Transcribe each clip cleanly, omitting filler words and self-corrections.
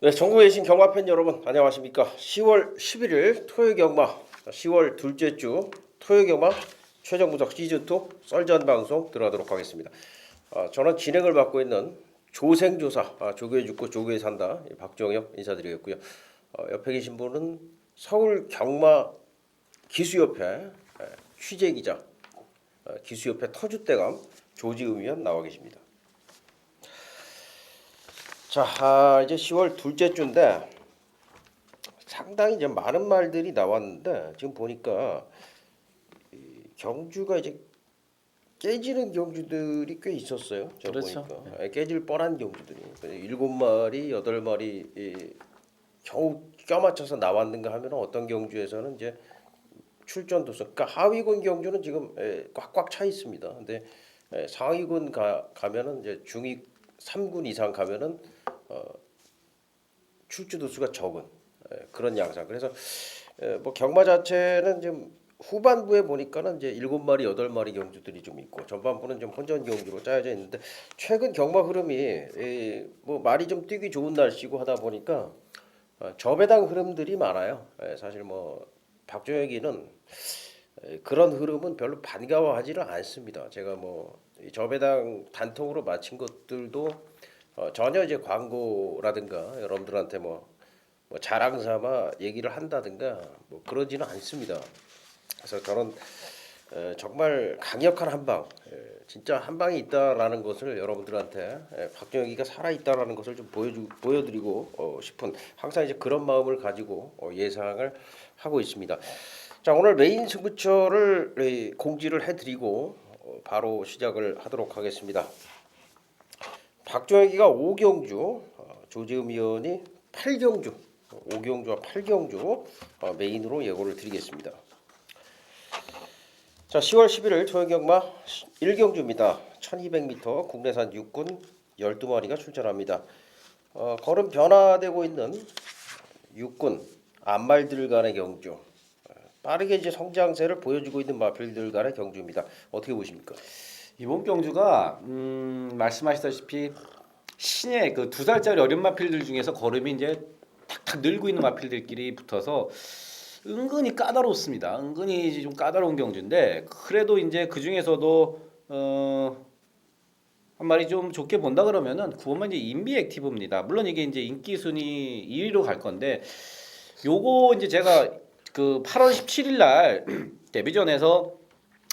네, 전국에 계신 경마팬 여러분 안녕하십니까? 10월 11일 토요 경마 10월 둘째 주 토요 경마 최종 분석 시즌2 썰전 방송 들어가도록 하겠습니다. 저는 진행을 맡고 있는 조생조사 조교에 죽고 조교에 산다 박정혁 인사드리겠고요. 옆에 계신 분은 서울 경마 기수협회 취재기자 기수협회 터줏대감 조지음 위원 나와 계십니다. 자, 이제 10월 둘째 주인데 상당히 이제 많은 말들이 나왔는데 지금 보니까 경주가 이제 깨지는 경주들이 꽤 있었어요. 제가 그렇죠. 보니까 깨질 뻔한 경주들이 7마리, 8마리 겨우 껴맞춰서 나왔는가 하면 어떤 경주에서는 이제 출전 도수, 그러니까 하위군 경주는 지금 꽉꽉 차 있습니다. 근데 상위군 가면은 이제 중위 3군 이상 가면은 출주 도수가 적은 그런 양상. 그래서 뭐 경마 자체는 좀 후반부에 보니까는 이제 7마리, 8마리 경주들이 좀 있고 전반부는 좀 혼전 경주로 짜여져 있는데 최근 경마 흐름이 뭐 말이 좀 뛰기 좋은 날씨고 하다 보니까 저배당 흐름들이 많아요. 사실 뭐 박종혁이는 그런 흐름은 별로 반가워하지는 않습니다. 제가 뭐 저배당 단통으로 마친 것들도 전혀 이제 광고라든가 여러분들한테 뭐 자랑 삼아 얘기를 한다든가 뭐 그러지는 않습니다. 그래서 저는 정말 강력한 한방, 진짜 한방이 있다라는 것을 여러분들한테 박정희가 살아 있다라는 것을 좀 보여드리고 싶은 항상 이제 그런 마음을 가지고 예상을 하고 있습니다. 자, 오늘 메인 승부처를 공지를 해드리고 바로 시작을 하도록 하겠습니다. 박종혁이가 5경주, 조재흠 위원이 8경주, 5경주와 8경주 메인으로 예고를 드리겠습니다. 자, 10월 11일 토요경마 1경주입니다. 1200m 국내산 육군 12마리가 출전합니다. 걸음 변화되고 있는 육군 암말들 간의 경주, 빠르게 이제 성장세를 보여주고 있는 마필들 간의 경주입니다. 어떻게 보십니까? 이번 경주가 말씀하시다시피 신의 그 2살짜리 어린 마필들 중에서 걸음이 이제 탁탁 늘고 있는 마필들끼리 붙어서 은근히 까다롭습니다. 은근히 좀 까다로운 경주인데 그래도 이제 그 중에서도 한 마리 좀 좋게 본다 그러면은 9번만 이제 인비 액티브입니다. 물론 이게 이제 인기 순위 2위로 갈 건데 요거 이제 제가 그 8월 17일 날 데뷔전에서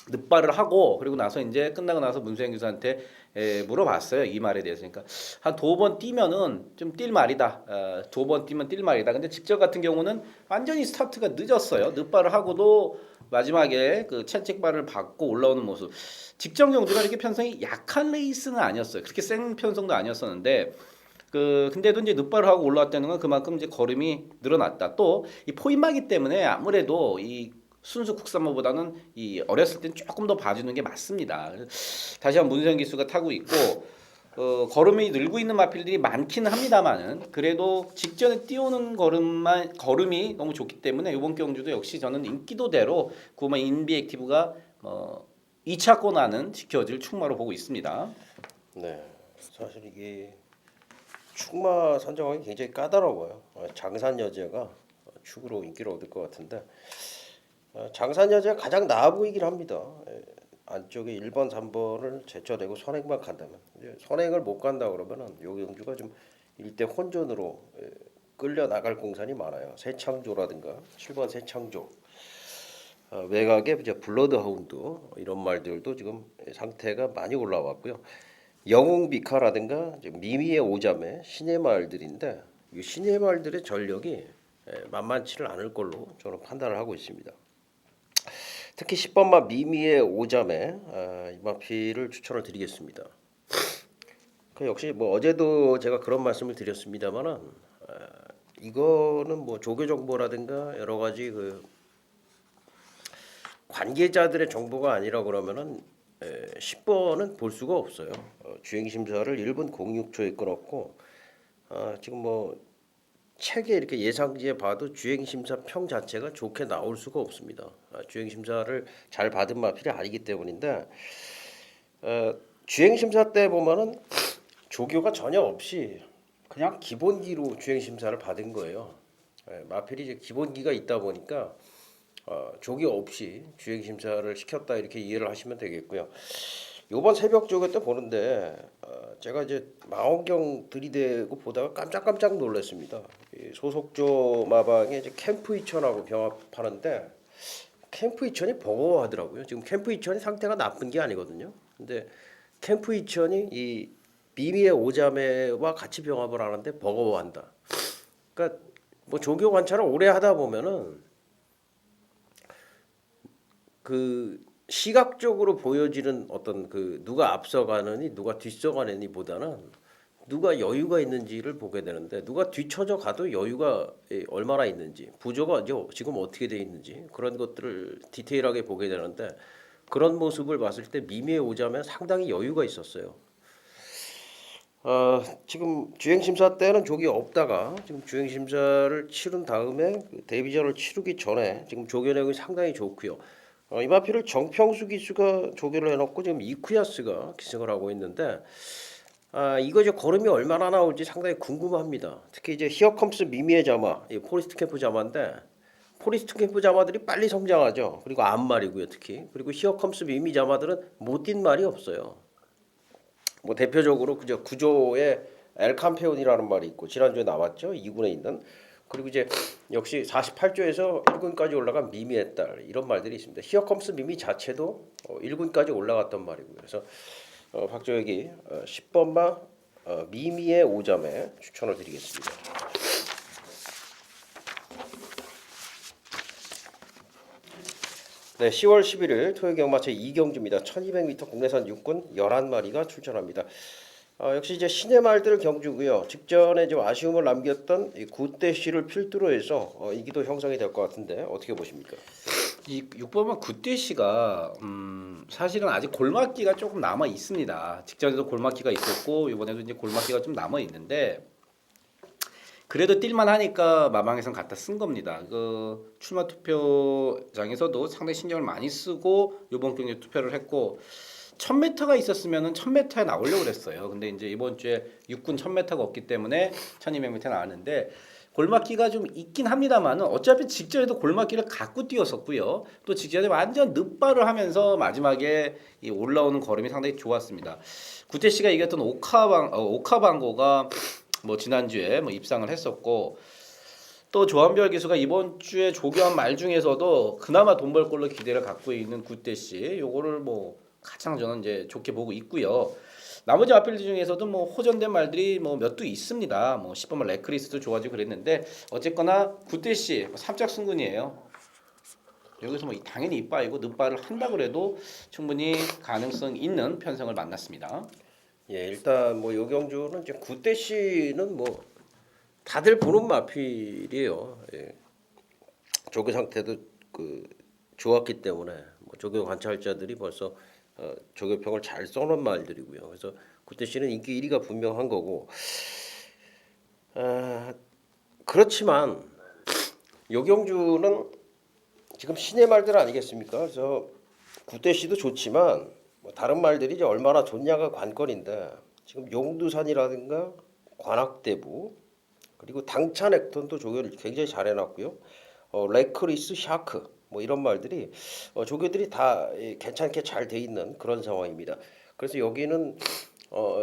늑발을 하고 그리고 나서 이제 끝나고 나서 문수영 교수한테 물어봤어요. 이 말에 대해서. 그러니까 한 2번 뛰면은 좀 뛸 말이다. 2번 뛰면 뛸 말이다. 근데 직접 같은 경우는 완전히 스타트가 늦었어요. 늑발을 하고도 마지막에 그 채찍발을 받고 올라오는 모습. 직전 경주가 이렇게 편성이 약한 레이스는 아니었어요. 그렇게 센 편성도 아니었었는데 근데도 이제 늑발을 하고 올라왔다는 건 그만큼 이제 걸음이 늘어났다. 또 이 포인마기 때문에 아무래도 이 순수 국산마보다는 이 어렸을 땐 조금 더 봐주는 게 맞습니다. 다시 한번 문세영 기수가 타고 있고 걸음이 늘고 있는 마필들이 많기는 합니다만은 그래도 직전에 띄우는 걸음이 너무 좋기 때문에 이번 경주도 역시 저는 인기도대로 구마 인비 액티브가 2차권 안은 지켜질 충마로 보고 있습니다. 네, 사실 이게 축마 선정하기 굉장히 까다로워요. 장산 여제가 축으로 인기를 얻을 것 같은데 장산 여제가 가장 나아 보이긴 합니다. 안쪽에 1번, 3번을 제쳐내고 선행만 간다면 이제 선행을 못 간다 그러면은 요 경주가 좀 일대 혼전으로 끌려 나갈 공산이 많아요. 새창조라든가 7번 새창조, 외곽에 이제 블러드하운드 이런 말들도 지금 상태가 많이 올라왔고요. 영웅비카라든가 미미의 오자매 신의 말들인데 이 신의 말들의 전력이 만만치를 않을 걸로 저는 판단을 하고 있습니다. 특히 10번마 미미의 오자매 이 마필을 추천을 드리겠습니다. 역시 뭐 어제도 제가 그런 말씀을 드렸습니다만은 이거는 뭐 조교 정보라든가 여러 가지 그 관계자들의 정보가 아니라 그러면은 10번은 볼 수가 없어요. 주행 심사를 1분 06초에 끊었고 지금 뭐 책에 이렇게 예상지에 봐도 주행 심사 평 자체가 좋게 나올 수가 없습니다. 주행 심사를 잘 받은 마필이 아니기 때문인데 주행 심사 때 보면은 조교가 전혀 없이 그냥 기본기로 주행 심사를 받은 거예요. 마필이 이제 기본기가 있다 보니까 조기 없이 주행 심사를 시켰다 이렇게 이해를 하시면 되겠고요. 요번 새벽 조교 때 보는데 제가 이제 망원경 들이대고 보다가 깜짝깜짝 놀랐습니다. 이 소속조 마방에 이제 캠프 이천하고 병합하는데 캠프 이천이 버거워하더라고요. 지금 캠프 이천이 상태가 나쁜 게 아니거든요. 근데 캠프 이천이 이 미미의 오자매와 같이 병합을 하는데 버거워한다. 그러니까 뭐 조교 관찰을 오래 하다 보면은 그 시각적으로 보여지는 어떤 그 누가 앞서가느니 누가 뒤서가느니 보다는 누가 여유가 있는지를 보게 되는데 누가 뒤쳐져 가도 여유가 얼마나 있는지 부조가 지금 어떻게 돼 있는지 그런 것들을 디테일하게 보게 되는데 그런 모습을 봤을 때 미미에 오자면 상당히 여유가 있었어요. 지금 주행심사 때는 조기 없다가 지금 주행심사를 치른 다음에 그 데뷔전을 치르기 전에 지금 조교 내용이 상당히 좋고요. 이마피를 정평수 기수가 조교를 해놓고 지금 이쿠야스가 기승을 하고 있는데 이거 이제 걸음이 얼마나 나올지 상당히 궁금합니다. 특히 이제 히어컴스 미미의 자마, 이 포리스트 캠프 자마인데 포리스트 캠프 자마들이 빨리 성장하죠. 그리고 암말이고요, 특히. 그리고 히어컴스 미미 자마들은 못 뛴 말이 없어요. 뭐 대표적으로 그저 구조에 엘캄페온이라는 말이 있고 지난주에 나왔죠. 2군에 있는. 그리고 이제 역시 48조에서 1군까지 올라간 미미의 딸 이런 말들이 있습니다. 히어컴스 미미 자체도 1군까지 올라갔던 말이고요. 그래서 박조혁이 10번마 미미의 5점에 추천을 드리겠습니다. 네, 10월 11일 토요 경마체 2경주입니다. 1200m 국내산 육군 11마리가 출전합니다. 역시 이제 신의 말들 경주고요. 직전에 좀 아쉬움을 남겼던 이 굿대시를 필두로 해서 이기도 형성이 될 것 같은데 어떻게 보십니까? 이 6번은 구대 씨가 사실은 아직 골맞기가 조금 남아 있습니다. 직전에도 골맞기가 있었고 이번에도 이제 골맞기가 좀 남아 있는데 그래도 뛸만 하니까 마방에선 갖다 쓴 겁니다. 그 출마 투표장에서도 상당히 신경을 많이 쓰고 이번 경기에 투표를 했고 1000m가 있었으면은 1000m에 나오려고 그랬어요. 근데 이제 이번 주에 육군 1000m가 없기 때문에 1200m 나왔는데 골맞기가 좀 있긴 합니다만은 어차피 직전에도 골맞기를 갖고 뛰었었고요. 또 직전에 완전 늑발을 하면서 마지막에 이 올라오는 걸음이 상당히 좋았습니다. 구태 씨가 이겼던 오카방고가 뭐 지난주에 뭐 입상을 했었고 또 조한별 기수가 이번 주에 조교한 말 중에서도 그나마 돈 벌 걸로 기대를 갖고 있는 구태 씨 요거를 뭐 가장 저는 이제 좋게 보고 있고요. 나머지 마필드 중에서도 뭐 호전된 말들이 뭐 몇 두 있습니다. 뭐 10번 레크리스도 좋아지고 그랬는데 어쨌거나 구태 씨 삼짝 승군이에요. 여기서 뭐 당연히 이빠이고 늑발을 한다 그래도 충분히 가능성 있는 편성을 만났습니다. 예, 일단 뭐 요경주는 이제 굿대시는 뭐 다들 보는 마필이에요. 예. 조교 상태도 그 좋았기 때문에 뭐 조교 관찰자들이 벌써 조교평을 잘 써놓은 말들이고요. 그래서 굿대시는 인기 1위가 분명한 거고. 그렇지만 요경주는 지금 신의 말들 아니겠습니까? 그래서 굿대시도 좋지만 뭐 다른 말들이 이제 얼마나 좋냐가 관건인데 지금 용두산이라든가 관악대부 그리고 당찬 액턴도 조교를 굉장히 잘 해놨고요. 레크리스 샤크 뭐 이런 말들이 조교들이 다 괜찮게 잘 돼 있는 그런 상황입니다. 그래서 여기는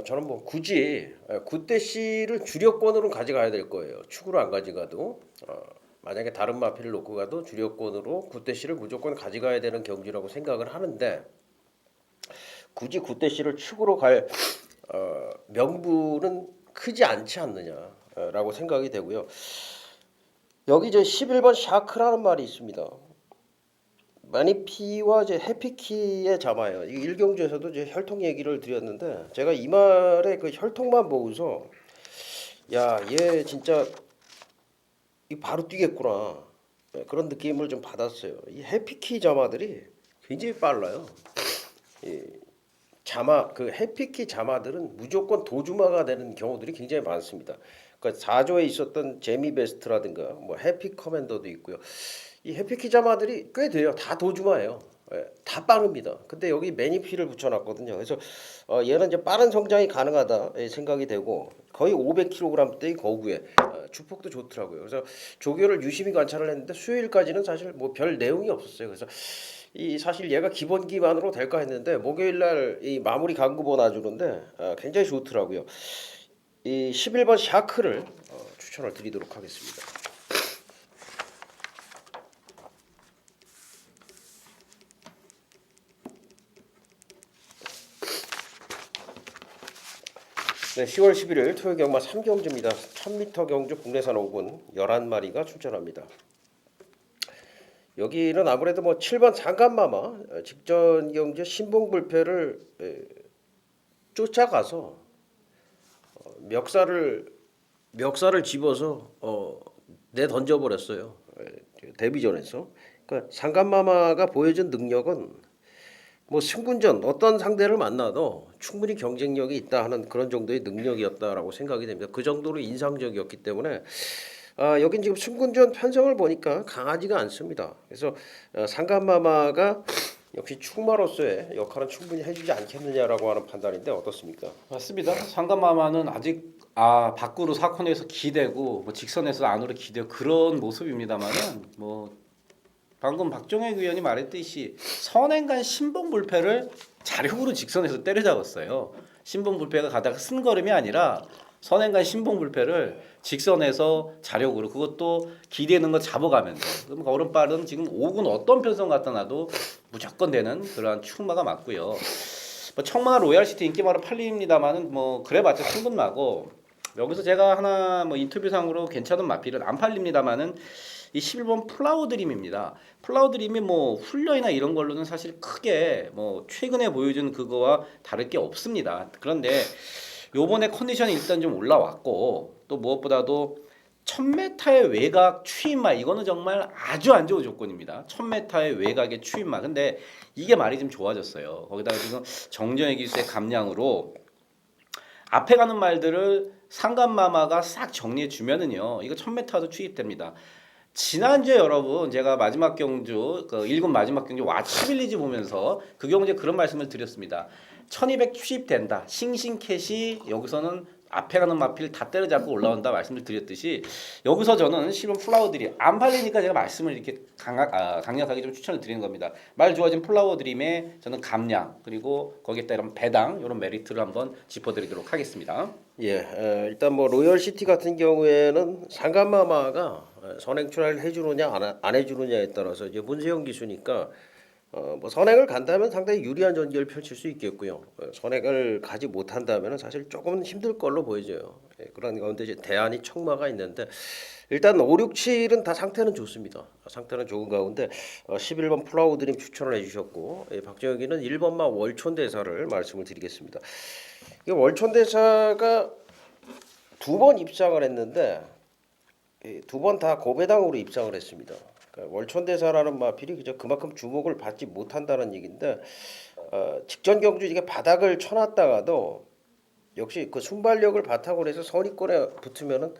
저는 뭐 굳이 굿대시를 주력권으로 가져가야 될 거예요. 축으로 안 가져가도 만약에 다른 마필을 놓고 가도 주력권으로 굿대시를 무조건 가져가야 되는 경기라고 생각을 하는데 굳이 굿대시를 축으로 갈 명분은 크지 않지 않느냐라고 생각이 되고요. 여기 이제 11번 샤크라는 말이 있습니다. 마니피와 이제 해피키의 자마예요. 이 일경주에서도 이제 혈통 얘기를 드렸는데 제가 이 말의 그 혈통만 보고서 야, 얘 진짜 이 바로 뛰겠구나 그런 느낌을 좀 받았어요. 이 해피키 자마들이 굉장히 빨라요. 이 자마 그 해피키 자마들은 무조건 도주마가 되는 경우들이 굉장히 많습니다. 그러니까 4조에 있었던 제미 베스트라든가 뭐 해피 커맨더도 있고요. 이 해피키 자마들이 꽤 돼요. 다 도주마예요. 다 빠릅니다. 근데 여기 매니피를 붙여놨거든요. 그래서 얘는 이제 빠른 성장이 가능하다 생각이 되고 거의 500kg대의 거구에 주폭도 좋더라고요. 그래서 조교를 유심히 관찰을 했는데 수요일까지는 사실 뭐 별 내용이 없었어요. 그래서 이 사실 얘가 기본 기반으로 될까 했는데 목요일 날 이 마무리 강급원 놔주는데 굉장히 좋더라고요. 이 11번 샤크를 추천을 드리도록 하겠습니다. 네, 10월 11일 토요 경마 3경주입니다. 1000m 경주 국내산 5군 11마리가 출전합니다. 여기는 아무래도 뭐 7번 상간마마 직전 경주 신봉불패를 쫓아가서 멱살을 집어서 내 던져버렸어요. 데뷔전에서. 그러니까 상간마마가 보여준 능력은 뭐 승군전 어떤 상대를 만나도 충분히 경쟁력이 있다 하는 그런 정도의 능력이었다라고 생각이 됩니다. 그 정도로 인상적이었기 때문에 여긴 지금 승군전 편성을 보니까 강하지가 않습니다. 그래서 상간마마가 역시 충마로서의 역할은 충분히 해주지 않겠느냐라고 하는 판단인데 어떻습니까? 맞습니다. 상감마마는 아직 밖으로 사코너에서 기대고 뭐 직선에서 안으로 기대고 그런 모습입니다만은 뭐 방금 박종혁 의원이 말했듯이 선행간 신봉불패를 자력으로 직선에서 때려잡았어요. 신봉불패가 가다가 쓴 걸음이 아니라 선행간 신봉불패를 직선에서 자력으로 그것도 기대는 거 잡아가면서 그럼 오른발은 지금 5군 어떤 편성 갖다 놔도 무조건 되는 그러한 충마가 맞고요. 뭐 청마 로얄시티 인기마로 팔립니다만은 뭐 그래봤자 충분마고 여기서 제가 하나 뭐 인터뷰상으로 괜찮은 마필은 안 팔립니다만은 이 11번 플라워 드림입니다. 플라워 드림이 뭐 훈련이나 이런 걸로는 사실 크게 뭐 최근에 보여준 그거와 다를 게 없습니다. 그런데 요번에 컨디션이 일단 좀 올라왔고 또 무엇보다도 1000m의 외곽 추임마 이거는 정말 아주 안 좋은 조건입니다. 1000m의 외곽의 추임마. 근데 이게 말이 좀 좋아졌어요. 거기다가 지금 정정의 기수의 감량으로 앞에 가는 말들을 상간마마가 싹 정리해 주면은요. 이거 1000m도 추입됩니다. 지난주에 여러분 제가 마지막 경주 그 1군 마지막 경주 와치빌리지 보면서 그 경주에 그런 말씀을 드렸습니다. 1200 추입된다. 싱싱캣이 여기서는 앞에 가는 마필 다 때려잡고 올라온다 말씀을 드렸듯이 여기서 저는 실은 플라워들이 안 팔리니까 제가 말씀을 이렇게 강력하게 좀 추천을 드리는 겁니다. 말 좋아진 플라워 드림에 저는 감량 그리고 거기에 따른 배당 이런 메리트를 한번 짚어드리도록 하겠습니다. 예, 일단 뭐 로열시티 같은 경우에는 상간마마가 선행 출하를 해주느냐 안 해주느냐에 따라서 이제 문세영 기수니까 뭐 선행을 간다면 상당히 유리한 전개를 펼칠 수 있겠고요. 선행을 가지 못한다면 사실 조금 힘들 걸로 보여져요. 그런 가운데 이제 대안이 청마가 있는데 일단 5, 6, 7은 다 상태는 좋습니다. 상태는 좋은 가운데 11번 플라워 드림 추천을 해주셨고 박정혁이는 1번마 월촌대사를 말씀을 드리겠습니다. 이 월촌대사가 2번 입상을 했는데 2번 다 고배당으로 입상을 했습니다. 그러니까 월촌대사라는 마필이 그만큼 주목을 받지 못한다는 얘기인데 직전 경주 이게 바닥을 쳐놨다가도 역시 그 순발력을 바탕으로 해서 선위권에 붙으면은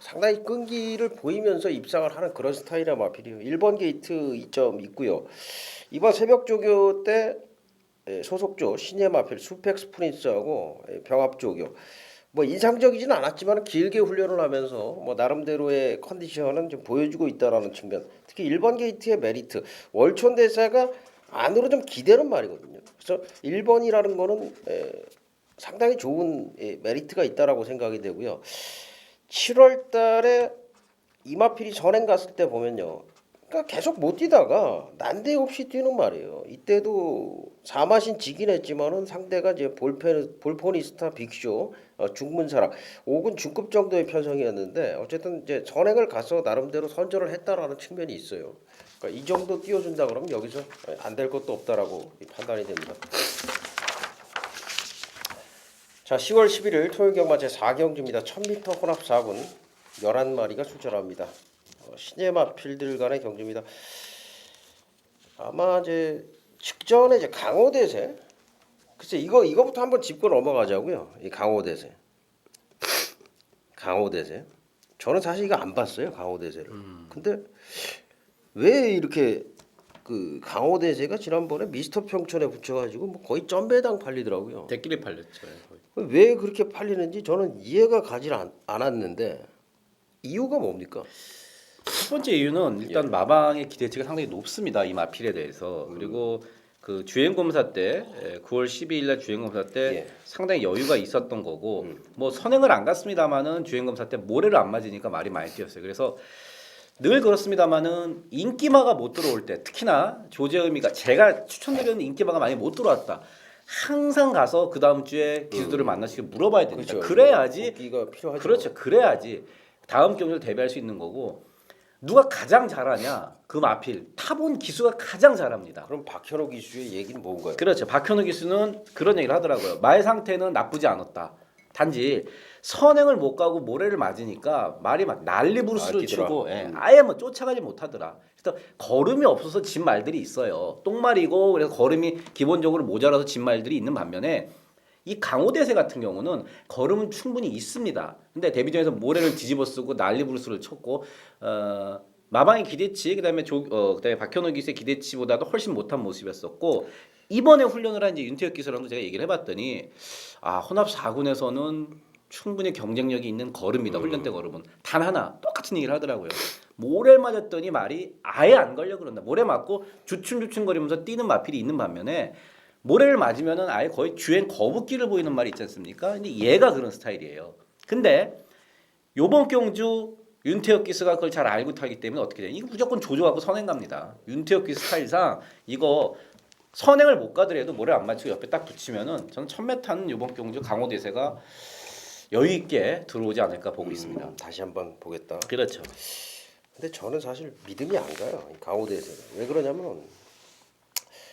상당히 끈기를 보이면서 입상을 하는 그런 스타일의 마필이에요. 1번 게이트 2점 있고요. 이번 새벽 조교 때 소속조 신예 마필 수펙 스프린스하고 병합 조교 뭐 인상적이지는 않았지만 길게 훈련을 하면서 뭐 나름대로의 컨디션은 좀 보여주고 있다라는 측면. 특히 1번 게이트의 메리트 월촌 대사가 안으로 좀 기대는 말이거든요. 그래서 1번이라는 거는 상당히 좋은 메리트가 있다라고 생각이 되고요. 7월 달에 이마필이 선행 갔을 때 보면요. 그러니까 계속 못 뛰다가 난데없이 뛰는 말이에요. 이때도 4마신 지긴 했지만은 상대가 이제 볼포니스타 빅쇼 중문사랑 5군 중급 정도의 편성이었는데 어쨌든 이제 선행을 가서 나름대로 선전을 했다라는 측면이 있어요. 그러니까 이 정도 띄워준다 그러면 여기서 안 될 것도 없다라고 판단이 됩니다. 자, 10월 11일 토요일 경마 제 4경주입니다. 1000m 혼합 4군 11마리가 출전합니다. 신예마 필들 간의 경주입니다. 아마 이제 직전에 이제 강호대세. 글쎄 이거부터 한번 짚고 넘어가자고요. 이 강호대세. 강호대세. 저는 사실 이거 안 봤어요. 강호대세를. 근데 왜 이렇게 그 강호대세가 지난번에 미스터 평촌에 붙여가지고 뭐 거의 점배당 팔리더라고요. 대끼리 팔렸죠. 거의. 왜 그렇게 팔리는지 저는 이해가 가지 않았는데 이유가 뭡니까? 첫 번째 이유는 일단 마방의 기대치가 상당히 높습니다. 이 마필에 대해서. 그리고 그 주행 검사 때 9월 12일 날 주행 검사 때 예. 상당히 여유가 있었던 거고 뭐 선행을 안 갔습니다마는 주행 검사 때 모래를 안 맞으니까 말이 많이 뛰었어요. 그래서 늘 그렇습니다마는 인기마가 못 들어올 때 특히나 조재음이가 제가 추천드리는 인기마가 많이 못 들어왔다. 항상 가서 그 다음 주에 기수들을 만나시고 물어봐야 됩니다. 그렇죠. 그래야지 기가 필요하죠. 그렇죠. 그래야지 다음 경기를 대비할 수 있는 거고 누가 가장 잘하냐 그 마필 타본 기수가 가장 잘합니다. 그럼 박현호 기수의 얘기는 뭔가요? 그렇죠. 박현우 기수는 그런 얘기를 하더라고요. 말 상태는 나쁘지 않았다. 단지 선행을 못 가고 모래를 맞으니까 말이 막 난리부르스를 뛰더라. 치고 아예 뭐 쫓아가지 못하더라. 그래서 걸음이 없어서 진 말들이 있어요. 똥말이고 그래서 걸음이 기본적으로 모자라서 진 말들이 있는 반면에 이 강호대세 같은 경우는 걸음은 충분히 있습니다. 근데 데뷔전에서 모래를 뒤집어 쓰고 난리부르스를 쳤고 마방의 기대치 그다음에 그다음에 박현우 기수의 기대치보다도 훨씬 못한 모습이었었고 이번에 훈련을 한 이제 윤태혁 기수랑도 제가 얘기를 해봤더니 혼합 4군에서는 충분히 경쟁력이 있는 걸음이다. 훈련 때 걸음은 단 하나 똑같은 얘기를 하더라고요. 모래 맞았더니 말이 아예 안 걸려 그런다. 모래 맞고 주춤주춤거리면서 뛰는 마필이 있는 반면에 모래를 맞으면은 아예 거의 주행 거북기를 보이는 말이 있지 않습니까? 근데 얘가 그런 스타일이에요. 근데 요번 경주 윤태혁 기수가 그걸 잘 알고 타기 때문에 어떻게 돼? 이거 무조건 조져갖고 선행 갑니다. 윤태혁 기수 스타일상 이거 선행을 못 가더라도 모래 안 맞추고 옆에 딱 붙이면은 저는 1000m는 요번 경주 강호대세가 여유 있게 들어오지 않을까 보고 있습니다. 다시 한번 보겠다. 그렇죠. 근데 저는 사실 믿음이 안 가요. 이 강호대세는. 왜 그러냐면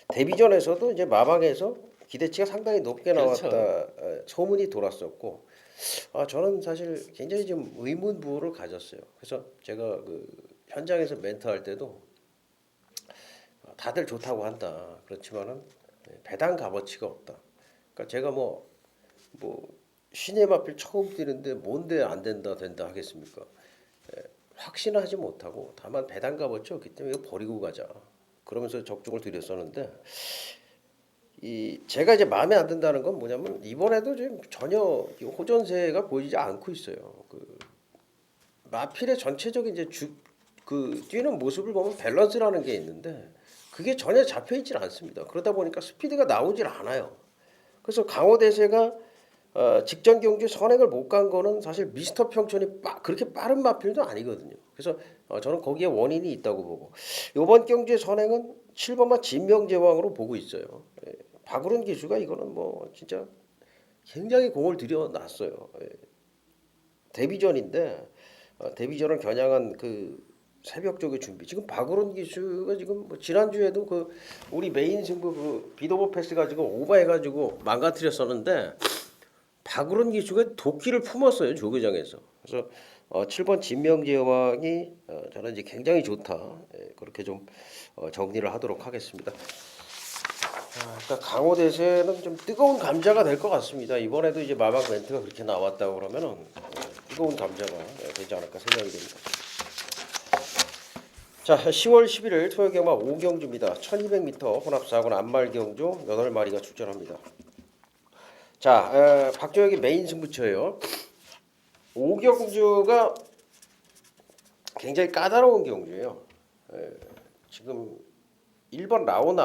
데뷔전에서도 이제 마방에서 기대치가 상당히 높게 나왔다 소문이 돌았었고 저는 사실 굉장히 좀 의문부호를 가졌어요. 그래서 제가 그 현장에서 멘트할 때도 다들 좋다고 한다. 그렇지만은 배당 값어치가 없다. 그러니까 제가 뭐 신의 마필 처음 뛰는데 뭔데 안 된다 된다 하겠습니까? 확신하지 못하고 다만 배당 값어치 없기 때문에 이거 버리고 가자. 그러면서 적중을 드렸었는데 제가 이제 마음에 안 든다는 건 뭐냐면 이번에도 지금 전혀 호전세가 보이지 않고 있어요. 그 마필의 전체적인 이제 그 뛰는 모습을 보면 밸런스라는 게 있는데 그게 전혀 잡혀 있질 않습니다. 그러다 보니까 스피드가 나오질 않아요. 그래서 강호대세가 직전 경주 선행을 못 간 거는 사실 미스터 평촌이 그렇게 빠른 마필도 아니거든요. 그래서 저는 거기에 원인이 있다고 보고 이번 경주의 선행은 7번마 진명제왕으로 보고 있어요. 박우른 기수가 이거는 뭐 진짜 굉장히 공을 들여놨어요. 데뷔전인데 데뷔전을 겨냥한 그 새벽 쪽의 준비. 지금 박우른 기수가 지금 뭐 지난주에도 그 우리 메인 승부 그 비도보 패스 가지고 오버해가지고 망가뜨렸었는데 박우른 기수가 도끼를 품었어요 조교장에서. 그래서 7번 진명재 여왕이 저는 이제 굉장히 좋다. 그렇게 좀 정리를 하도록 하겠습니다. 그러니까 강호대세는 좀 뜨거운 감자가 될 것 같습니다. 이번에도 이제 마방 멘트가 그렇게 나왔다고 그러면은 뜨거운 감자가 되지 않을까 생각이 됩니다. 자, 10월 11일 토요경마 5경주입니다. 1200m 혼합 4군 안말경주 8마리가 출전합니다. 자, 박종혁이 메인 승부처예요. 5경주가 굉장히 까다로운 경주예요. 지금 1번 라온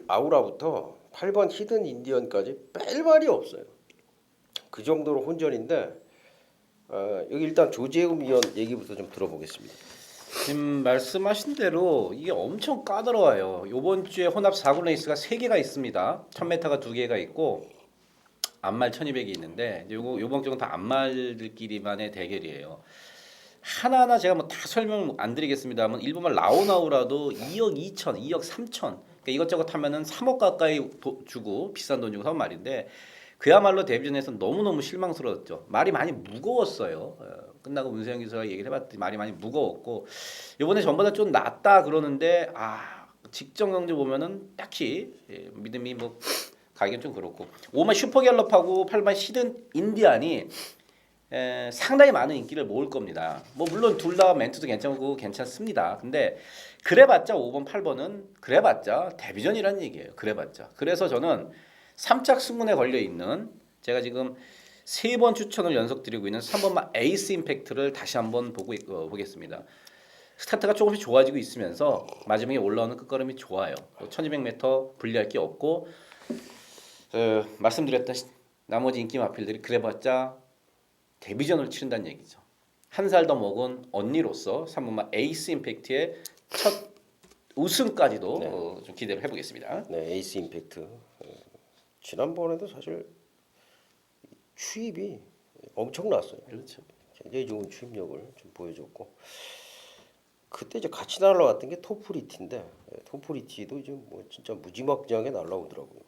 아우라부터 8번 히든 인디언까지 뺄 말이 없어요. 그 정도로 혼전인데 여기 일단 조재훈 위원 얘기부터 좀 들어보겠습니다. 지금 말씀하신 대로 이게 엄청 까다로워요. 이번 주에 혼합 4군 레이스가 3개가 있습니다. 1000m가 2개가 있고 안말 1200이 있는데 이제 요번 경우는 다 안말들끼리만의 대결이에요. 하나하나 제가 뭐 다 설명 안 드리겠습니다만 일본말 라오나우라도 2억 2천, 2억 3천 그러니까 이것저것 하면은 3억 가까이 주고 비싼 돈 주고 산 말인데 그야말로 데뷔전에서 너무너무 실망스러웠죠. 말이 많이 무거웠어요. 끝나고 문세영 기수가 얘기를 해봤더니 말이 많이 무거웠고 이번에 전보다 좀 낫다 그러는데 직전 경주 보면은 딱히 믿음이 뭐 가기는 좀 그렇고 5만 슈퍼갤럽하고 8만 시든 인디안이 상당히 많은 인기를 모을 겁니다. 뭐 물론 둘 다 멘트도 괜찮고 괜찮습니다. 근데 그래봤자 5번, 8번은 그래봤자 데뷔전이라는 얘기예요. 그래봤자. 그래서 저는 3착 승문에 걸려 있는 제가 지금 3번 추천을 연속 드리고 있는 3번만 에이스 임팩트를 다시 한번 보겠습니다. 스타트가 조금씩 좋아지고 있으면서 마지막에 올라오는 끝걸음이 좋아요. 1200m 분리할 게 없고 말씀드렸던 나머지 인기 마필들이 그래봤자 데뷔전을 치른다는 얘기죠. 한 살 더 먹은 언니로서 3번만 에이스 임팩트의 첫 우승까지도 네. 좀 기대를 해보겠습니다. 네, 에이스 임팩트. 지난번에도 사실 추입이 엄청났어요. 그렇죠. 굉장히 좋은 추입력을 좀 보여줬고 그때 이제 같이 날라왔던 게 토프리티인데 토프리티도 이제 뭐 진짜 무지막지하게 날라오더라고요.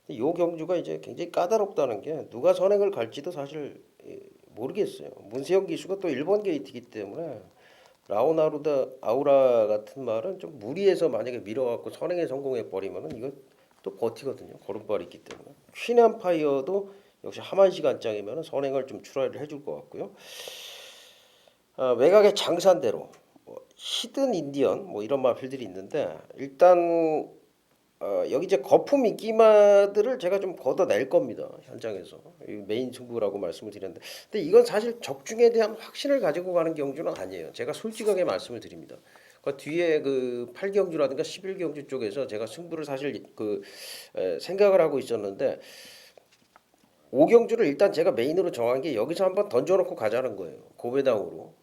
근데 요 경주가 이제 굉장히 까다롭다는 게 누가 선행을 갈지도 사실 모르겠어요. 문세영 기수가 또 1번 게이트이기 때문에 라오나루다 아우라 같은 말은 좀 무리해서 만약에 밀어갖고 선행에 성공해 버리면은 이거 또 버티거든요. 걸음발이 있기 때문에. 퀸앤파이어도 역시 하만 시간장이면은 선행을 좀 출하를 해줄 것 같고요. 외곽의 장산대로 뭐 히든 인디언 뭐 이런 마필들이 있는데 일단 여기 이제 거품 인기마들을 제가 좀 걷어낼 겁니다. 현장에서 메인 승부라고 말씀을 드렸는데 근데 이건 사실 적중에 대한 확신을 가지고 가는 경주는 아니에요. 제가 솔직하게 말씀을 드립니다. 그 뒤에 그 8경주라든가 11경주 쪽에서 제가 승부를 사실 생각을 하고 있었는데 5경주를 일단 제가 메인으로 정한 게 여기서 한번 던져놓고 가자는 거예요. 고배당으로.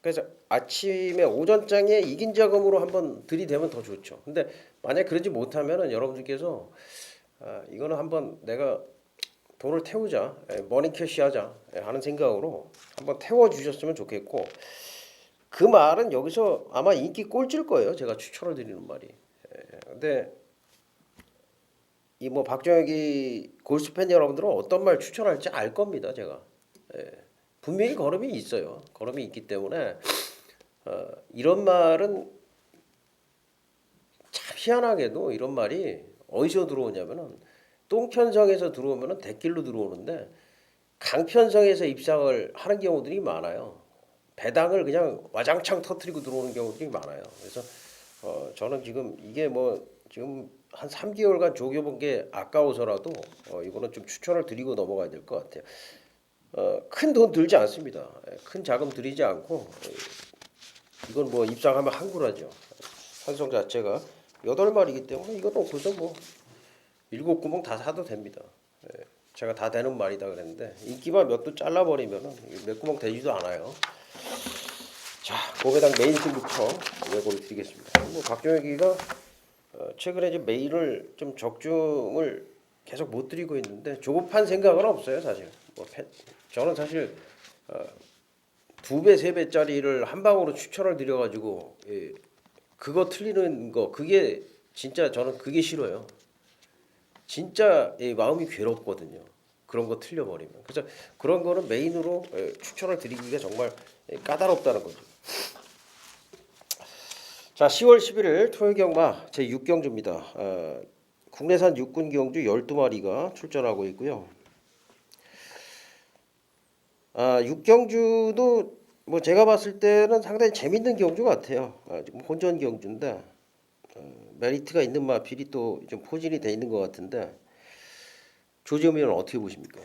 그래서 아침에 오전장에 이긴 자금으로 한번 들이대면 더 좋죠. 근데 만약 그러지 못하면은 여러분들께서 이거는 한번 내가 돈을 태우자, 머니캐시 하자 하는 생각으로 한번 태워 주셨으면 좋겠고 그 말은 여기서 아마 인기 꼴찌일 거예요. 제가 추천을 드리는 말이. 근데 이 뭐 박정혁이 골수 팬 여러분들은 어떤 말 추천할지 알 겁니다. 제가 분명히 걸음이 있어요. 걸음이 있기 때문에 이런 말은 참 희한하게도 이런 말이 어디서 들어오냐면은 똥편성에서 들어오면은 대길로 들어오는데 강편성에서 입상을 하는 경우들이 많아요. 배당을 그냥 와장창 터트리고 들어오는 경우들이 많아요. 그래서 저는 지금 이게 뭐 지금 한 3개월간 조겨본 게 아까워서라도 이거는 좀 추천을 드리고 넘어가야 될 것 같아요. 큰 돈 들지 않습니다. 큰 자금 들이지 않고 이건 뭐 입상하면 한구라죠. 산성 자체가 8마리이기 때문에 이거 놓고서 뭐 7구멍 다 사도 됩니다. 제가 다 되는 말이다 그랬는데 인기만 몇 도 잘라버리면은 몇 구멍 되지도 않아요. 자, 고배당 메인 승부처 예고를 드리겠습니다. 뭐 박정혁이가 최근에 이제 메인을 좀 적중을 계속 못 드리고 있는데 조급한 생각은 없어요 사실. 저는 사실 2배, 3배짜리를 한 방으로 추천을 드려가지고 그거 틀리는 거 그게 진짜 저는 그게 싫어요. 진짜 마음이 괴롭거든요. 그런 거 틀려버리면. 그래서 그런 거는 메인으로 추천을 드리기가 정말 까다롭다는 거죠. 자, 10월 11일 토요경마 제6경주입니다. 국내산 육군 경주 12마리가 출전하고 있고요. 6경주도 뭐 제가 봤을 때는 상당히 재밌는 경주 같아요. 지금 혼전 경주인데 메리트가 있는 마필이 또 좀 포진이 돼 있는 것 같은데 조지현 위원은 어떻게 보십니까?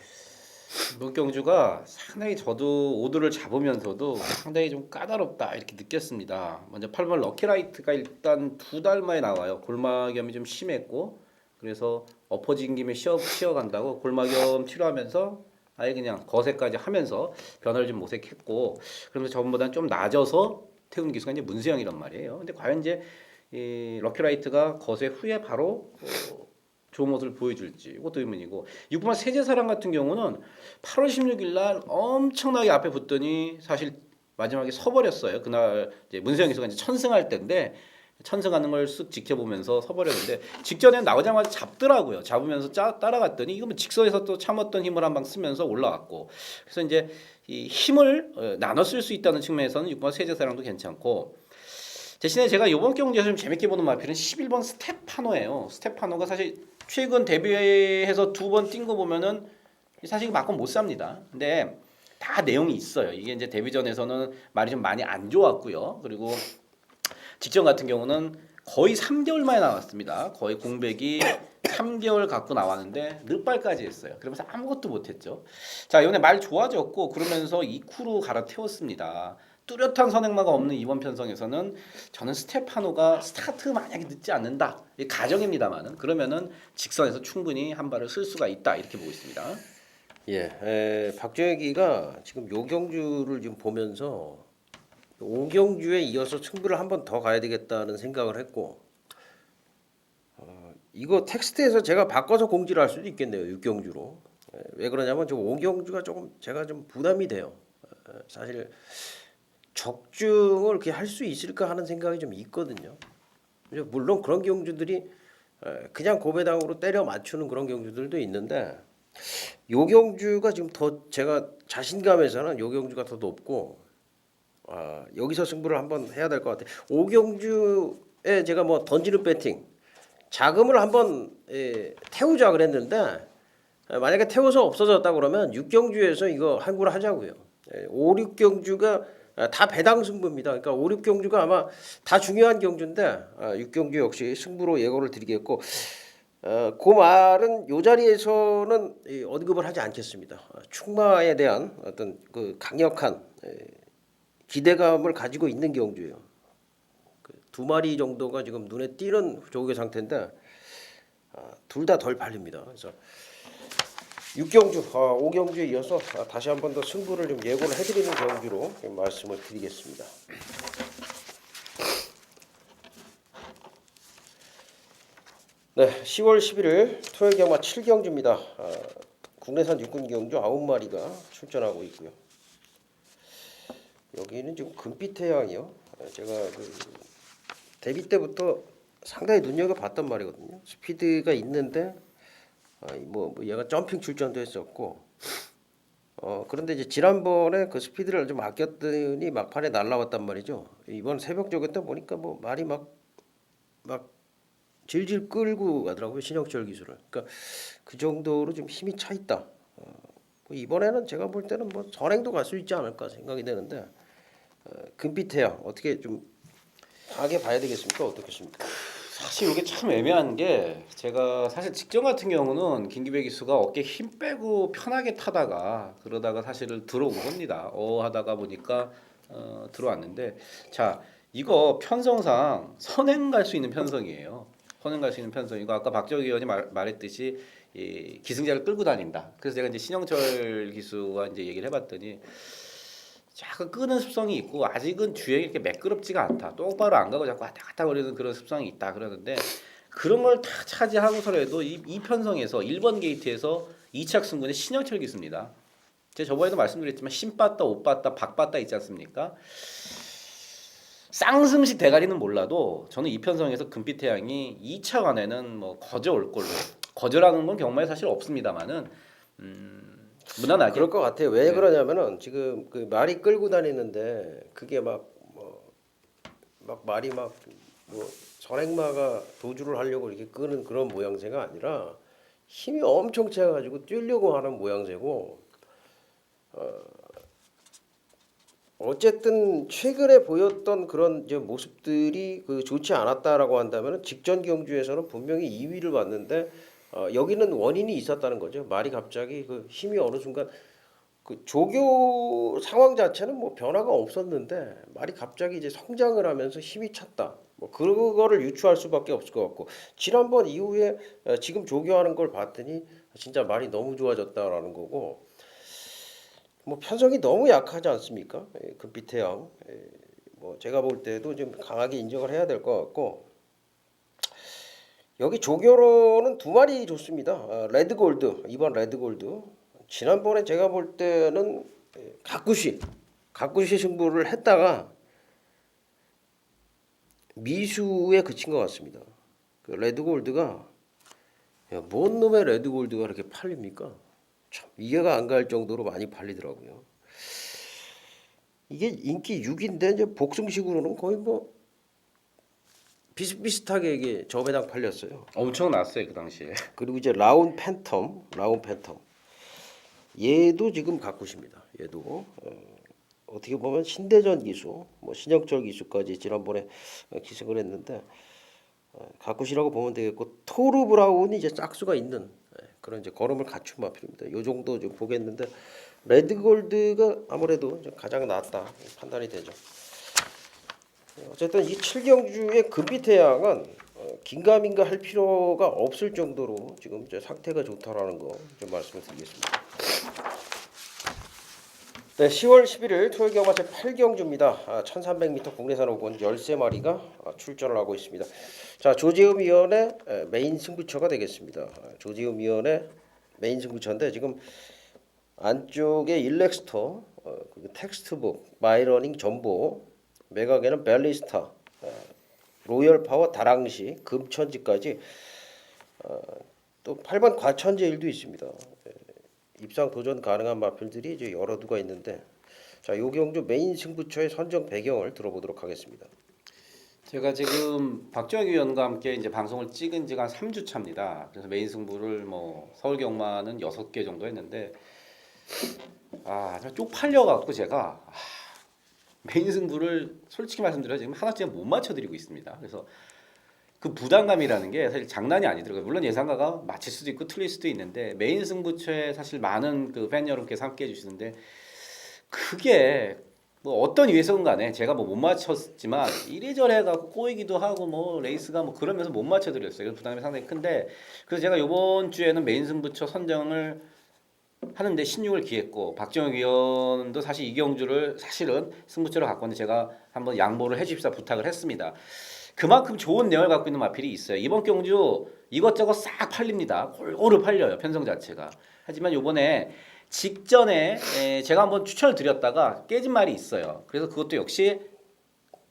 이번 경주가 상당히 저도 오도를 잡으면서도 상당히 좀 까다롭다 이렇게 느꼈습니다. 먼저 8번 럭키라이트가 일단 2달 만에 나와요. 골마겸이 좀 심했고 그래서 엎어진 김에 쉬어간다고 골마겸 치료하면서 아예 그냥 거세까지 하면서 변화를 좀 모색했고 그러면서 저번보다는 좀 낮아서 태운 기수가 이제 문세영이란 말이에요. 근데 과연 이제 이 럭키라이트가 거세 후에 바로 좋은 모습을 보여줄지 이것도 의문이고 6번 세제사랑 같은 경우는 8월 16일 날 엄청나게 앞에 붙더니 사실 마지막에 서버렸어요. 그날 이제 문세영 기수가 이제 천승할 때인데 천승하는 걸 쓱 지켜보면서 서버렸는데 직전에 나오자마자 잡더라고요. 잡으면서 따라갔더니 이거 뭐 직선에서 또 참았던 힘을 한 방 쓰면서 올라왔고 그래서 이제 이 힘을 나눠 쓸 수 있다는 측면에서는 6번 세제사랑도 괜찮고 대신에 제가 이번 경기에서 좀 재밌게 보는 마필은 11번 스테파노예요. 스테파노가 사실 최근 데뷔해서 2번 뛴 거 보면은 사실 막건 못 삽니다. 근데 다 내용이 있어요. 이게 이제 데뷔전에서는 말이 좀 많이 안 좋았고요. 그리고 직전 같은 경우는 거의 3개월 만에 나왔습니다. 거의 공백이 3개월 갖고 나왔는데 늦발까지 했어요. 그러면서 아무것도 못했죠. 자, 이번에 말 좋아졌고 그러면서 2쿠로 갈아태웠습니다. 뚜렷한 선행마가 없는 이번 편성에서는 저는 스테파노가 스타트 만약에 늦지 않는다, 이게 가정입니다만은 그러면은 직선에서 충분히 한 발을 쓸 수가 있다 이렇게 보고 있습니다. 박정혁이가 지금 요경주를 지금 보면서 오경주에 이어서 승부를 한 번 더 가야 되겠다는 생각을 했고, 이거 텍스트에서 제가 바꿔서 공지를 할 수도 있겠네요. 육경주로. 왜 그러냐면 저 오경주가 조금 제가 좀 부담이 돼요. 사실 적중을 이렇게 할 수 있을까 하는 생각이 좀 있거든요. 물론 그런 경주들이 그냥 고배당으로 때려 맞추는 그런 경주들도 있는데, 요 경주가 지금 더 제가 자신감에서는 요 경주가 더 높고, 여기서 승부를 한번 해야 될 것 같아요. 오 경주에 제가 뭐 던지는 배팅 자금을 한번 태우자 그랬는데, 만약에 태워서 없어졌다 그러면 6경주에서 이거 한구를 하자고요. 5, 6경주가 다 배당 승부입니다. 그러니까 5, 6경주가 아마 다 중요한 경주인데 6경주 역시 승부로 예고를 드리겠고, 그 말은 요 자리에서는 언급을 하지 않겠습니다. 충마에 대한 어떤 그 강력한 기대감을 가지고 있는 경주예요. 두 마리 정도가 지금 눈에 띄는 조개 상태인데 둘 다 덜 팔립니다. 그래서 6경주, 5경주에 이어서 다시 한 번 더 승부를 좀 예고를 해드리는 경주로 말씀을 드리겠습니다. 네, 10월 11일 토요일 경마 7경주입니다. 국내산 육군 경주 9마리가 출전하고 있고요. 여기는 지금 금빛 태양이요. 제가 데뷔 때부터 상당히 눈여겨봤단 말이거든요. 스피드가 있는데 뭐 얘가 점핑 출전도 했었고, 그런데 이제 지난번에 그 스피드를 좀 아꼈더니 막판에 날라왔단 말이죠. 이번 새벽 저기 때 보니까 뭐 말이 막 질질 끌고 가더라고요. 신영철 기술을. 그러니까 그 정도로 좀 힘이 차 있다. 뭐 이번에는 제가 볼 때는 뭐 선행도 갈 수 있지 않을까 생각이 되는데, 금빛 태양 어떻게 좀 하게 봐야 되겠습니까? 어떻겠습니까? 사실 이게 참 애매한 게, 제가 사실 직전 같은 경우는 김기배 기수가 어깨 힘 빼고 편하게 타다가 그러다가 사실을 들어온 겁니다. 하다가 보니까 들어왔는데, 자, 이거 편성상 선행 갈 수 있는 편성이에요. 선행 갈 수 있는 편성이고, 아까 박정희 의원이 말했듯이 이 기승자를 끌고 다닌다. 그래서 제가 이제 신영철 기수와 이제 얘기를 해봤더니 약간 끄는 습성이 있고 아직은 주행이 이렇게 매끄럽지가 않다. 똑바로 안 가고 자꾸 왔다 갔다 거리는 그런 습성이 있다 그러는데, 그런 걸 다 차지하고서라도 이 편성에서 1번 게이트에서 2착 승부는 신영철 기수입니다. 제가 저번에도 말씀드렸지만 신빠따, 오빠따, 박빠따 있지 않습니까? 쌍승식 대가리는 몰라도 저는 이 편성에서 금빛 태양이 2차 간에는 뭐 거저올 걸로, 거저라는 건 경마에 사실 없습니다만은 무난하게. 그럴 것 같아요. 왜 네. 그러냐면은 지금 그 말이 끌고 다니는데 그게 막 말이 막 뭐 선행마가 도주를 하려고 이렇게 끄는 그런 모양새가 아니라 힘이 엄청 차가지고 뛰려고 하는 모양새고, 어쨌든 최근에 보였던 그런 이제 모습들이 그 좋지 않았다라고 한다면은 직전 경주에서는 분명히 2위를 봤는데, 여기는 원인이 있었다는 거죠. 말이 갑자기 그 힘이 어느 순간 그 조교 상황 자체는 뭐 변화가 없었는데 말이 갑자기 이제 성장을 하면서 힘이 찼다. 뭐 그거를 유추할 수밖에 없을 것 같고, 지난번 이후에 지금 조교하는 걸 봤더니 진짜 말이 너무 좋아졌다라는 거고, 뭐 편성이 너무 약하지 않습니까? 금빛 태양. 뭐 제가 볼 때도 좀 강하게 인정을 해야 될 것 같고, 여기 조교로는 두 마리 좋습니다. 레드골드, 이번 레드골드. 지난번에 제가 볼 때는 가꾸시 승부를 했다가 미수에 그친 것 같습니다. 그 레드골드가, 뭔 놈의 레드골드가 이렇게 팔립니까? 참 이해가 안 갈 정도로 많이 팔리더라고요. 이게 인기 6인데 이제 복승식으로는 거의 뭐 비슷비슷하게 이게 저배당 팔렸어요. 엄청 났어요 그 당시에. 그리고 이제 라운 팬텀. 얘도 지금 가꾸십니다. 얘도 어떻게 보면 신대전 기수, 뭐 신영철 기수까지 지난번에 기승을 했는데 가꾸시라고 보면 되겠고 토르 브라운이 이제 짝수가 있는 그런 이제 걸음을 갖춘 마필입니다. 요 정도 좀 보겠는데 레드골드가 아무래도 좀 가장 낫다 판단이 되죠. 어쨌든 이 7경주의 금빛태양은 긴가민가 할 필요가 없을 정도로 지금 이제 상태가 좋다라는 거 좀 말씀을 드리겠습니다. 네, 10월 11일 토요일 경마제 8경주입니다. 1300m 국내산 오군 13마리가 출전을 하고 있습니다. 자, 조재흠 위원의 메인 승부처가 되겠습니다. 조재흠 위원의 메인 승부처인데 지금 안쪽에 일렉스터, 그리고 텍스트북, 마이러닝 전보, 매각에는 벨리스타, 로열 파워 다랑시, 금천지까지 또 8번 과천제일도 있습니다. 입상 도전 가능한 마필들이 이제 여러 두가 있는데 자, 요 경주 메인 승부처의 선정 배경을 들어보도록 하겠습니다. 제가 지금 박정희 위원과 함께 이제 방송을 찍은 지가 한 3주 차입니다. 그래서 메인 승부를 뭐 서울 경마는 6개 정도 했는데 쪽팔려 갖고 제가 메인 승부를 솔직히 말씀드려 지금 하나쯤 못 맞춰 드리고 있습니다. 그래서 그 부담감이라는 게 사실 장난이 아니더라고요. 물론 예상가가 맞힐 수도 있고 틀릴 수도 있는데 메인 승부처에 사실 많은 그 팬 여러분께서 함께 해주시는데 그게 뭐 어떤 이유에서건 간에 제가 뭐 못 맞췄지만 이래저래 갖고 꼬이기도 하고 뭐 레이스가 뭐 그러면서 못 맞춰드렸어요. 그래서 부담이 상당히 큰데 그래서 제가 이번 주에는 메인 승부처 선정을 하는데 신중을 기했고 박정희 위원도 사실 이경주를 사실은 승부처로 갖고 왔는데 제가 한번 양보를 해주십사 부탁을 했습니다. 그만큼 좋은 내용을 갖고 있는 마필이 있어요. 이번 경주 이것저것 싹 팔립니다. 골고루 팔려요. 편성 자체가. 하지만 요번에 직전에 제가 한번 추천을 드렸다가 깨진 말이 있어요. 그래서 그것도 역시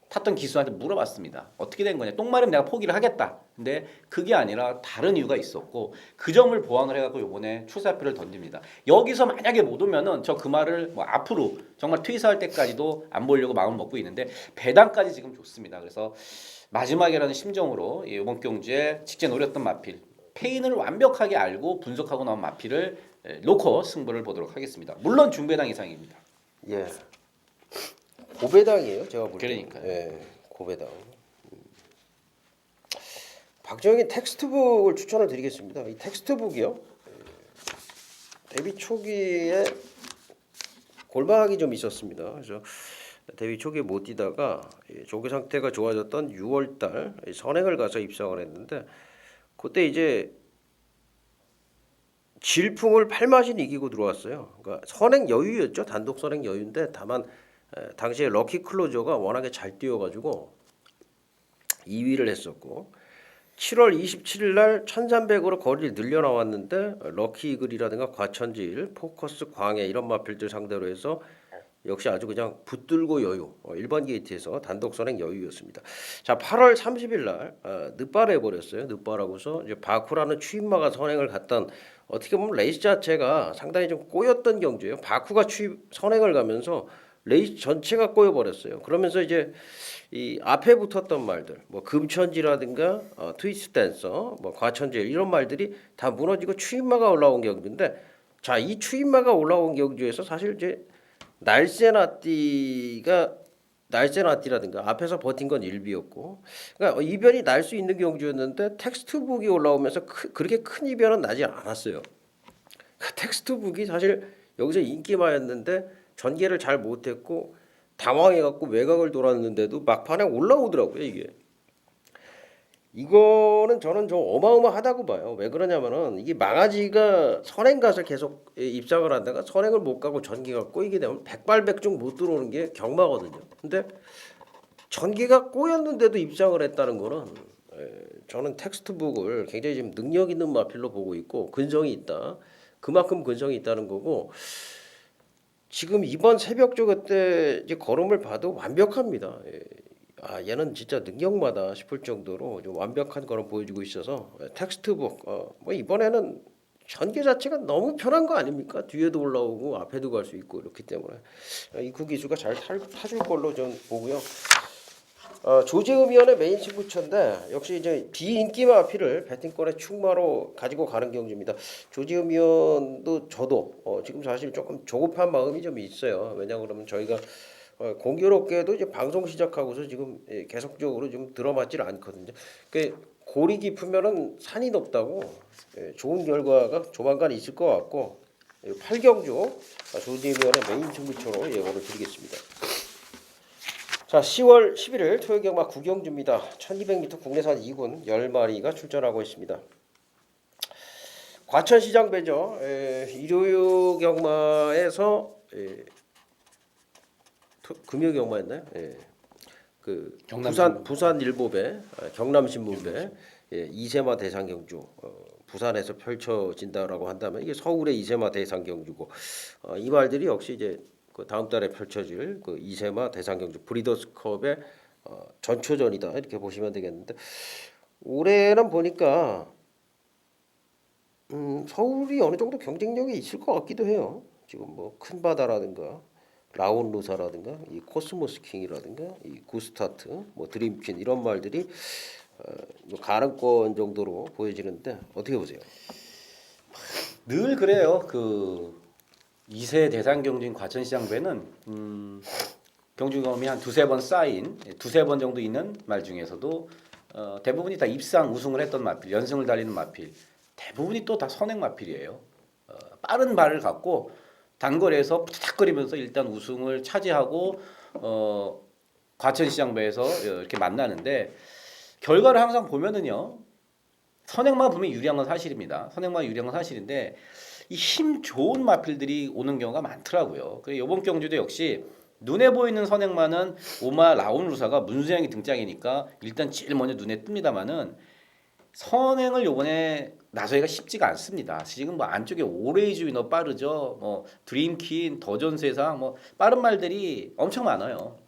탔던 기수한테 물어봤습니다. 어떻게 된 거냐. 똥마름 내가 포기를 하겠다. 근데 그게 아니라 다른 이유가 있었고 그 점을 보완을 해갖고 요번에 출사표를 던집니다. 여기서 만약에 못 오면은 저 그 말을 뭐 앞으로 정말 퇴사할 때까지도 안 보려고 마음을 먹고 있는데 배당까지 지금 좋습니다. 그래서 마지막이라는 심정으로 이번 경주에 직접 노렸던 마필 페인을 완벽하게 알고 분석하고 나온 마필을 놓고 승부를 보도록 하겠습니다. 물론 중배당 이상입니다. 예. 고배당이에요, 제가 볼 때. 그러니까요. 예, 고배당. 박정희 텍스트북을 추천을 드리겠습니다. 이 텍스트북이요. 데뷔 초기에 골방이 좀 있었습니다. 그래서 데뷔 초기에 못 뛰다가 조기 상태가 좋아졌던 6월달 선행을 가서 입상을 했는데 그때 이제 질풍을 8마신 이기고 들어왔어요. 그러니까 선행 여유였죠. 단독 선행 여유인데 다만 당시에 럭키 클로저가 워낙에 잘 뛰어가지고 2위를 했었고 7월 27일 날 1300으로 거리를 늘려 나왔는데 럭키 이글이라든가 과천지일, 포커스 광해 이런 마필들 상대로 해서 역시 아주 그냥 붙들고 여유 1번 게이트에서 단독 선행 여유였습니다. 자, 8월 30일 날 늑발을 해버렸어요. 늑발하고서 이제 바쿠라는 추임마가 선행을 갔던 어떻게 보면 레이스 자체가 상당히 좀 꼬였던 경주예요. 바쿠가 선행을 가면서 레이스 전체가 꼬여버렸어요. 그러면서 이제 이 앞에 붙었던 말들, 뭐 금천지라든가 트위스트 댄서, 뭐 과천지 이런 말들이 다 무너지고 추임마가 올라온 경주인데, 자, 이 추임마가 올라온 경주에서 사실 이제 날쌔나띠라든가 앞에서 버틴 건 일비였고, 그러니까 이변이 날 수 있는 경주였는데 텍스트북이 올라오면서 그렇게 큰 이변은 나지 않았어요. 텍스트북이 사실 여기서 인기마였는데 전개를 잘 못했고 당황해갖고 외곽을 돌았는데도 막판에 올라오더라고요. 이거는 저는 좀 어마어마하다고 봐요. 왜 그러냐면은 이게 망아지가 선행갓을 계속 입상을 하다가 선행을 못 가고 전개가 꼬이게 되면 백발백중 못 들어오는 게 경마거든요. 근데 전개가 꼬였는데도 입상을 했다는 거는 저는 텍스트북을 굉장히 지금 능력 있는 마필로 보고 있고 근성이 있다. 그만큼 근성이 있다는 거고 지금 이번 새벽조 그때 이제 걸음을 봐도 완벽합니다. 얘는 진짜 능력마다 싶을 정도로 좀 완벽한 걸음 보여주고 있어서 텍스트북 뭐 이번에는 전개 자체가 너무 편한 거 아닙니까? 뒤에도 올라오고 앞에도 갈 수 있고 이렇기 때문에 이 구기수가 잘 타줄 걸로 좀 보고요. 조재흠 위원의 메인 승부처인데 역시 이제 비인기 마필을 배팅권의 충마로 가지고 가는 경주입니다. 조재흠 위원도 저도 지금 사실 조금 조급한 마음이 좀 있어요. 왜냐 그러면 저희가 공교롭게도 이제 방송 시작하고서 지금 계속적으로 좀 들어맞질 않거든요. 그 골이 깊으면은 산이 높다고 좋은 결과가 조만간 있을 것 같고 8경주 조재흠 위원의 메인 승부처로 예고를 드리겠습니다. 자, 10월 11일 토요경마 9경주입니다. 1200m 국내산 2군 10마리가 출전하고 있습니다. 과천시장 배죠. 일요 경마에서 금요 경마였나요? 그 부산 일보배, 경남신문배, 이세마 대상 경주 부산에서 펼쳐진다라고 한다면 이게 서울의 이세마 대상 경주고 이 말들이 역시 이제 그 다음 달에 펼쳐질 그 이세마 대상 경주 브리더스컵의 전초전이다 이렇게 보시면 되겠는데 올해는 보니까 서울이 어느 정도 경쟁력이 있을 것 같기도 해요. 지금 뭐 큰 바다라든가 라온 루사라든가 이 코스모스 킹이라든가 이 구스타트 뭐 드림퀸 이런 말들이 뭐 가능권 정도로 보여지는데 어떻게 보세요? 늘 그래요. 그 2세 대상 경주인 과천시장배는 경주 경험이 한 두세 번 쌓인 두세 번 정도 있는 말 중에서도 대부분이 다 입상 우승을 했던 마필, 연승을 달리는 마필, 대부분이 또 다 선행 마필이에요. 빠른 발을 갖고 단거리에서 푸탁거리면서 일단 우승을 차지하고 과천시장배에서 이렇게 만나는데 결과를 항상 보면은요. 선행만 보면 유리한 건 사실입니다. 선행만 유리한 건 사실인데 이 힘 좋은 마필들이 오는 경우가 많더라고요. 그래서 이번 경주도 역시 눈에 보이는 선행만은 오마 라온 루사가 문수양이 등장이니까 일단 제일 먼저 눈에 뜹니다만은 선행을 요번에 나서기가 쉽지가 않습니다. 지금 뭐 안쪽에 오레이즈 위너 빠르죠. 뭐 드림퀸, 더전세상 뭐 빠른 말들이 엄청 많아요.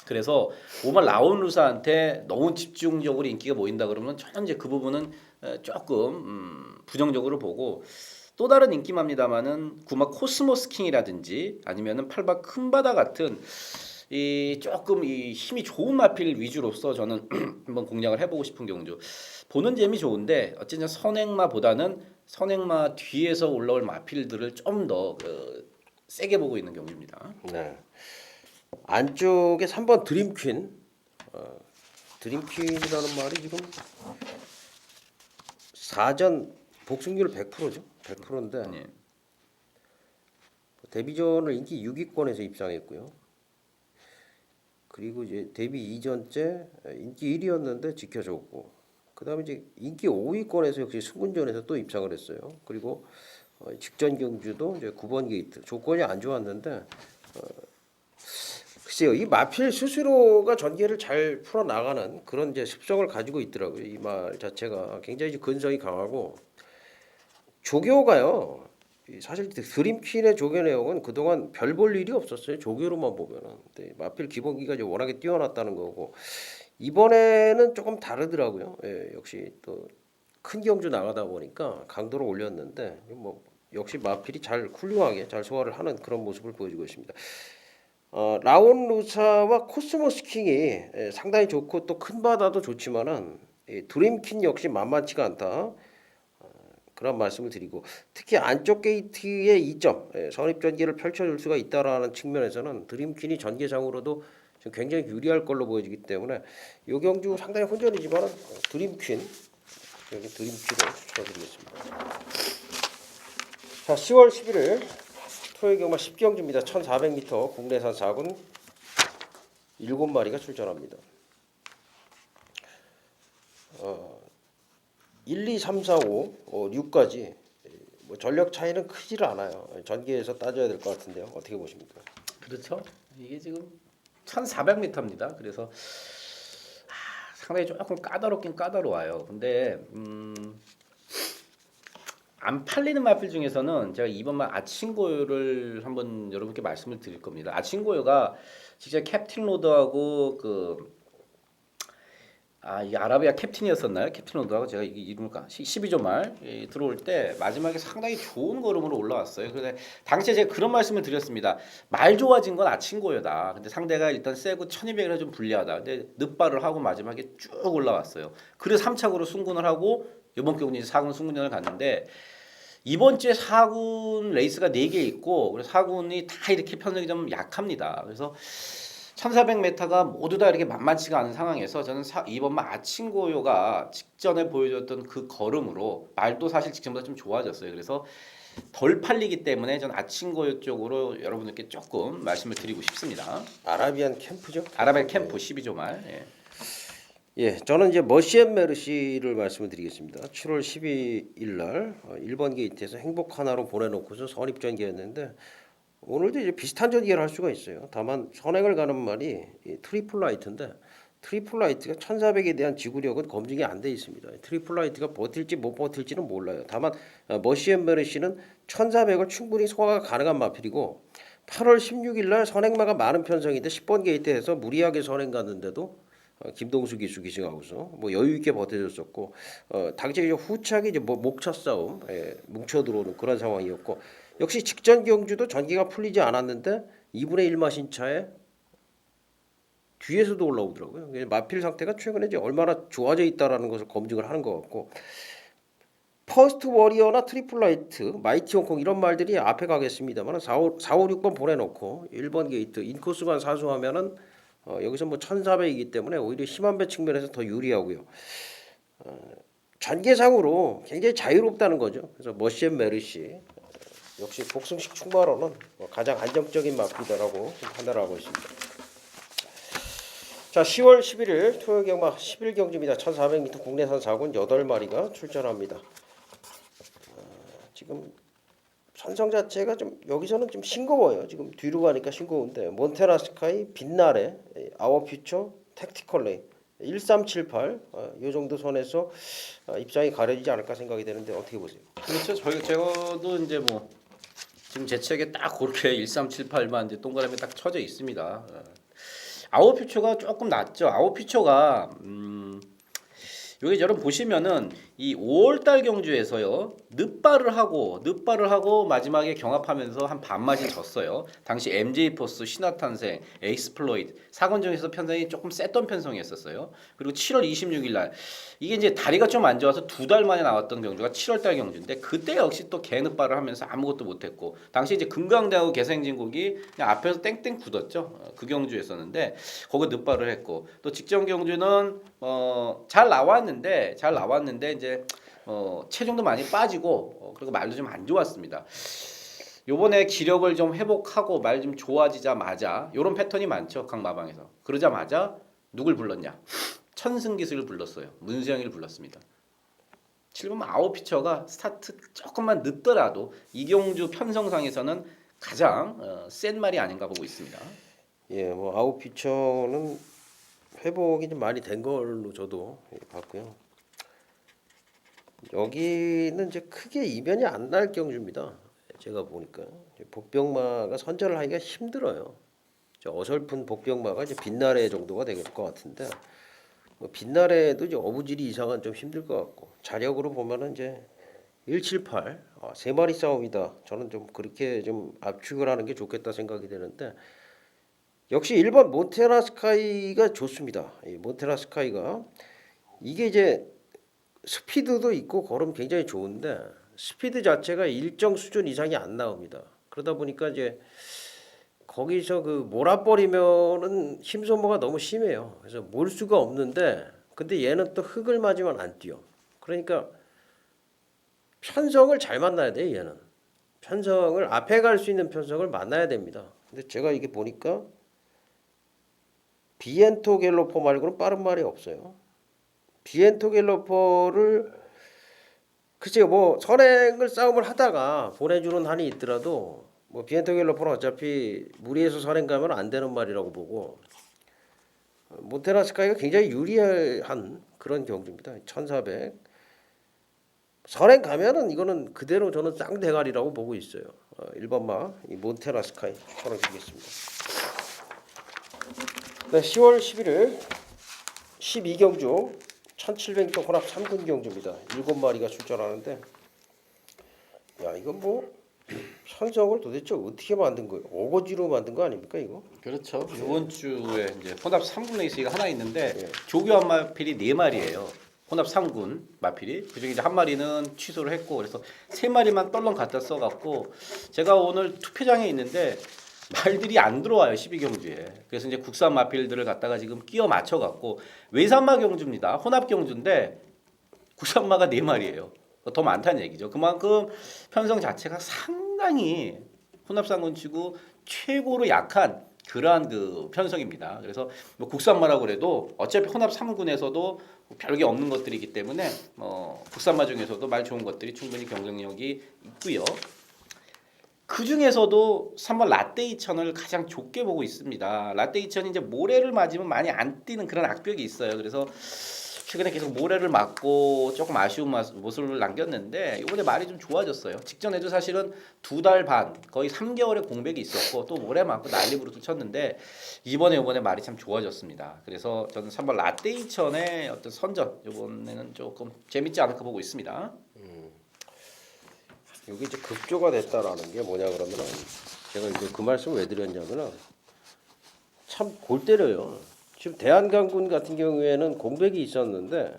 그래서 오마 라온 루사한테 너무 집중적으로 인기가 모인다 그러면 저는 이제 그 부분은 조금 부정적으로 보고 또 다른 인기마입니다만은 구마 코스모스 킹이라든지 아니면은 팔바 큰바다 같은 이 조금 이 힘이 좋은 마필 위주로서 저는 한번 공략을 해보고 싶은 경주. 보는 재미 좋은데 어쨌든 선행마보다는 선행마 뒤에서 올라올 마필들을 좀 더 세게 보고 있는 경주입니다. 네. 안쪽에 3번 드림퀸, 드림퀸이라는 말이 지금 4전 복승률 100%죠. 100%인데 네. 데뷔전을 인기 6위권에서 입상했고요. 그리고 이제 데뷔 이전째 인기 1위였는데 지켜줬고, 그다음에 이제 인기 5위권에서 역시 승군전에서 또 입상을 했어요. 그리고 직전 경주도 이제 9번 게이트 조건이 안 좋았는데 글쎄요, 이 마필 스스로가 전개를 잘 풀어 나가는 그런 이제 습성을 가지고 있더라고요. 이 말 자체가 굉장히 근성이 강하고 조교가요. 사실 드림퀸의 조교 내용은 그동안 별 볼 일이 없었어요. 조교로만 보면은. 근데 마필 기본기가 이제 워낙에 뛰어났다는 거고 이번에는 조금 다르더라고요. 역시 또 큰 경주 나가다 보니까 강도를 올렸는데 뭐 역시 마필이 잘 훌륭하게 잘 소화를 하는 그런 모습을 보여주고 있습니다. 라온 루사와 코스모스 킹이 상당히 좋고 또 큰 바다도 좋지만은 드림퀸 역시 만만치가 않다. 그런 말씀을 드리고 특히 안쪽 게이트의 이점 선입 전개를 펼쳐줄 수가 있다라는 측면에서는 드림퀸이 전개상으로도 굉장히 유리할 걸로 보여지기 때문에 이 경주 상당히 혼전이지만 드림퀸 여기 드림퀸을 추천드리겠습니다. 자, 10월 11일 토요일 경마 10경주입니다. 1400m 국내산 4군 7마리가 출전합니다. 1, 2, 3, 4, 5, 6까지 뭐 전력 차이는 크지를 않아요. 전개에서 따져야 될 것 같은데요. 어떻게 보십니까? 그렇죠. 이게 지금 1,400m입니다. 그래서 상당히 조금 까다롭긴 까다로워요. 근데 안 팔리는 마필 중에서는 제가 이번만 아친고요를 한번 여러분께 말씀을 드릴 겁니다. 아친고요가 직접 캡틴 로드하고 그 이 아라비아 캡틴이었었나요? 캡틴 로드하고 제가 이게 이름을까? 12조 말 들어올 때 마지막에 상당히 좋은 걸음으로 올라왔어요. 그런데 당시에 제가 그런 말씀을 드렸습니다. 말 좋아진 건 아침고요다. 근데 상대가 일단 세고 1200이라 좀 불리하다. 근데 늑발을 하고 마지막에 쭉 올라왔어요. 그래서 3착으로 승군을 하고 이번 경기 이제 4군 승군전을 갔는데 이번 주에 4군 레이스가 4개 있고 그래서 4군이 다 이렇게 편성이 좀 약합니다. 그래서 1400m가 모두 다 이렇게 만만치가 않은 상황에서 저는 이번만 아침고요가 직전에 보여줬던 그 걸음으로 말도 사실 직전보다 좀 좋아졌어요. 그래서 덜 팔리기 때문에 저는 아침고요 쪽으로 여러분들께 조금 말씀을 드리고 싶습니다. 아라비안 캠프죠? 아라벨 캠프 12조 말. 예, 저는 이제 머시앤 메르시를 말씀을 드리겠습니다. 7월 12일 날 1번 게이트에서 행복 하나로 보내놓고서 선입전개했는데 오늘도 이제 비슷한 전개를 할 수가 있어요. 다만 선행을 가는 말이 이 트리플 라이트인데 트리플 라이트가 1400에 대한 지구력은 검증이 안 돼 있습니다. 트리플 라이트가 버틸지 못 버틸지는 몰라요. 다만 머시앤 메르시는 1400을 충분히 소화가 가능한 마필이고 8월 16일 날 선행마가 많은 편성인데 10번 게이트에서 무리하게 선행 갔는데도 김동수 기수 기승하고서 뭐 여유 있게 버텨줬었고 당시 후착이 이제 뭐 목차 싸움 뭉쳐 들어오는 그런 상황이었고 역시 직전 경주도 전기가 풀리지 않았는데 2분의 1 마신 차에 뒤에서도 올라오더라고요. 마필 상태가 최근에 이제 얼마나 좋아져 있다라는 것을 검증을 하는 것 같고 퍼스트 워리어나 트리플 라이트, 마이티 홍콩 이런 말들이 앞에 가겠습니다만 4, 5, 6번 보내놓고 1번 게이트 인코스만 사수하면은 여기서 뭐 1400이기 때문에 오히려 힘한배 측면에서 더 유리하고요. 전개상으로 굉장히 자유롭다는 거죠. 그래서 머시앤 메르시 역시 복승식 충마로는 가장 안정적인 마필이다라고 판단하고 있습니다. 자, 10월 11일 토요일 경마 11경주입니다. 1400m 국내산 4군 8마리가 출전합니다. 지금 선성 자체가 좀 여기서는 좀 싱거워요. 지금 뒤로 가니까 싱거운데 몬테라 스카이, 빛나래, 아워퓨처, 택티컬레이 1378 이 정도 선에서 입장이 가려지지 않을까 생각이 되는데 어떻게 보세요? 그렇죠. 저도 이제 뭐 지금 제 책에 딱 그렇게 1378만 이제 동그라미 딱 쳐져 있습니다. 아웃피처가 조금 낮죠. 아웃피처가 여기 여러분 보시면은 이 5월달 경주에서요 늑발을 하고 마지막에 경합하면서 한 반마진 졌어요. 당시 MJ 포스, 신화탄생, 에이스플로이드 4권정에서 편성이 조금 셌던 편성이었었어요. 그리고 7월 26일 날 이게 이제 다리가 좀 안 좋아서 2달 만에 나왔던 경주가 7월달 경주인데 그때 역시 또 개늑발을 하면서 아무것도 못했고 당시 이제 금강대하고 개생진국이 그냥 앞에서 땡땡 굳었죠. 그 경주였었는데 거기 늑발을 했고 또 직전 경주는 잘 나왔는데 이제 체중도 많이 빠지고 그리고 말도 좀 안 좋았습니다. 요번에 기력을 좀 회복하고 말 좀 좋아지자마자 요런 패턴이 많죠. 각 마방에서. 그러자마자 누굴 불렀냐? 천승기술을 불렀어요. 문수영이를 불렀습니다. 7번 아웃피처가 스타트 조금만 늦더라도 이경주 편성상에서는 가장 센 말이 아닌가 보고 있습니다. 예, 뭐 아웃피처는 회복이 좀 많이 된 걸로 저도 봤고요. 여기는 이제 크게 이변이 안 날 경주입니다. 제가 보니까 복병마가 선전을 하기가 힘들어요. 어설픈 복병마가 이제 빛나래 정도가 될 것 같은데 뭐 빛나래도 이제 어부질이 이상은 좀 힘들 것 같고 자력으로 보면은 이제 178 세 마리 싸움이다. 저는 좀 그렇게 좀 압축을 하는 게 좋겠다 생각이 되는데 역시 1번 몬테라 스카이가 좋습니다. 이 몬테라 스카이가 이게 이제 스피드도 있고 걸음 굉장히 좋은데 스피드 자체가 일정 수준 이상이 안 나옵니다. 그러다 보니까 이제 거기서 그 몰아버리면은 힘 소모가 너무 심해요. 그래서 몰 수가 없는데 근데 얘는 또 흙을 맞으면 안 뛰어. 그러니까 편성을 잘 만나야 돼 얘는. 편성을 앞에 갈 수 있는 편성을 만나야 됩니다. 근데 제가 이게 보니까 비엔토 갤로퍼 말고는 빠른 말이 없어요. 비엔토 갤로퍼를 글쎄요 뭐 선행을 싸움을 하다가 보내주는 한이 있더라도 뭐 비엔토 갤로퍼는 어차피 무리해서 선행 가면 안 되는 말이라고 보고 몬테라 스카이가 굉장히 유리한 그런 경주입니다. 1400 선행 가면은 이거는 그대로 저는 쌍대가리라고 보고 있어요. 1번마 이 몬테라 스카이 추천을 드리겠습니다. 네, 10월 11일 12경주 1700m 혼합 3군 경주입니다. 7마리가 출전하는데 야 이건 뭐 편성을 도대체 어떻게 만든 거예요? 어거지로 만든 거 아닙니까 이거? 그렇죠. 이번 주에 이제 혼합 3군 레이스가 하나 있는데 예. 조교한 마필이 4마리예요. 혼합 3군 마필이 그중에 이제 한 마리는 취소를 했고 그래서 3마리만 떨렁 갖다 써갖고 제가 오늘 투표장에 있는데 말들이 안 들어와요 12경주에. 그래서 이제 국산 마필들을 갖다가 지금 끼워 맞춰갖고 외산마 경주입니다. 혼합 경주인데 국산마가 4마리예요. 더 많다는 얘기죠. 그만큼 편성 자체가 상당히 혼합 3군치고 최고로 약한 그러한 그 편성입니다. 그래서 뭐 국산마라고 그래도 어차피 혼합 3군에서도 별게 없는 것들이기 때문에 국산마 중에서도 말 좋은 것들이 충분히 경쟁력이 있고요. 그 중에서도 3번 라떼 2000을 가장 좋게 보고 있습니다. 라떼 2000이 이제 모래를 맞으면 많이 안 뛰는 그런 악벽이 있어요. 그래서 최근에 계속 모래를 맞고 조금 아쉬운 모습을 남겼는데 이번에 말이 좀 좋아졌어요. 직전에도 사실은 2달 반 거의 3개월의 공백이 있었고 또 모래 맞고 난리부르도 쳤는데 이번에 말이 참 좋아졌습니다. 그래서 저는 3번 라떼 2000의 어떤 선전 이번에는 조금 재밌지 않을까 보고 있습니다. 여기 이제 급조가 됐다라는 게 뭐냐 그러면 제가 이제 그 말씀을 왜 드렸냐면은 참 골 때려요. 지금 대한강군 같은 경우에는 공백이 있었는데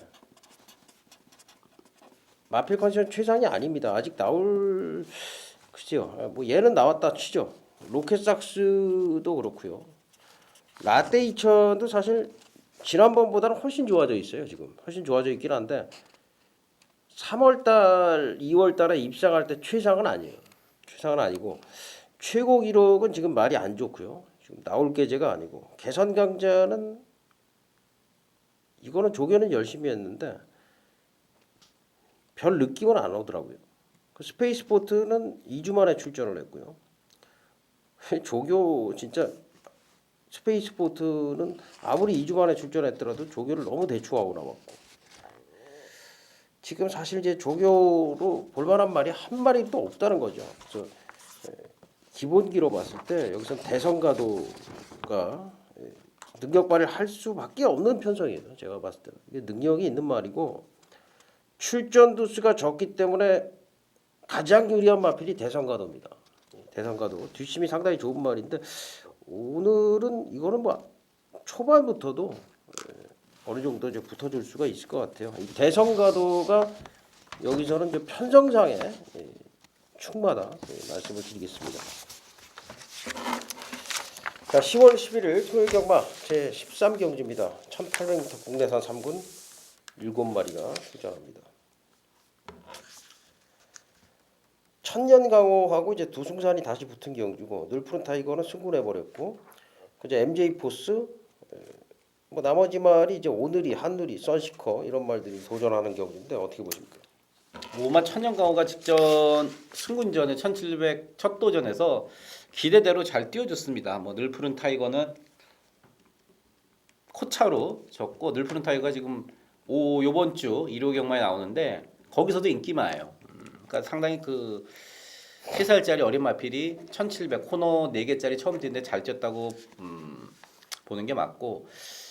마필 컨디션 최상이 아닙니다. 아직 나올 그죠? 뭐 얘는 나왔다 치죠. 로켓삭스도 그렇고요. 라떼 2000도 사실 지난번보다는 훨씬 좋아져 있어요. 지금 훨씬 좋아져 있긴 한데 3월달, 2월달에 입상할 때 최상은 아니에요. 최상은 아니고 최고 기록은 지금 말이 안 좋고요. 지금 나올 계제가 아니고 개선 강자는 이거는 조교는 열심히 했는데 별 느낌은 안 오더라고요. 그 스페이스포트는 2주 만에 출전을 했고요. 조교 진짜 스페이스포트는 아무리 2주 만에 출전했더라도 조교를 너무 대충하고 나왔고 지금 사실 이제 조교로 볼만한 말이 한 마리도 없다는 거죠. 그래서 기본기로 봤을 때 여기서 대성가도가 능력 발휘를 할 수밖에 없는 편성이에요. 제가 봤을 때는 이게 능력이 있는 말이고 출전 두수가 적기 때문에 가장 유리한 마필이 대성가도입니다. 대성가도 뒷심이 상당히 좋은 말인데 오늘은 이거는 뭐 초반부터도 어느 정도 이제 붙어줄 수가 있을 것 같아요. 이 대성가도가 여기서는 이제 편성상에 충마다 말씀을 드리겠습니다. 자, 10월 11일 토요일 경마 제 13경주입니다. 1800m 국내산 3군 7마리가 출전합니다. 천년강호하고 이제 두승산이 다시 붙은 경주고 늘푸른 타이거는 승군해버렸고 그저 MJ 포스 뭐 나머지 말이 이제 오늘이 한누리 선시커 이런 말들이 도전하는 경우인데 어떻게 보십니까? 오마 천년강호가 직전 승군전에 1700 첫 도전에서 기대대로 잘 뛰어줬습니다. 뭐 늘푸른 타이거는 코차로 졌고 늘푸른 타이거가 지금 요번 주 1호 경마에 나오는데 거기서도 인기마예요. 그러니까 상당히 그 3살짜리 어린 마필이 1700 코너 4개짜리 처음 뛰는데 잘 뛰었다고 보는 게 맞고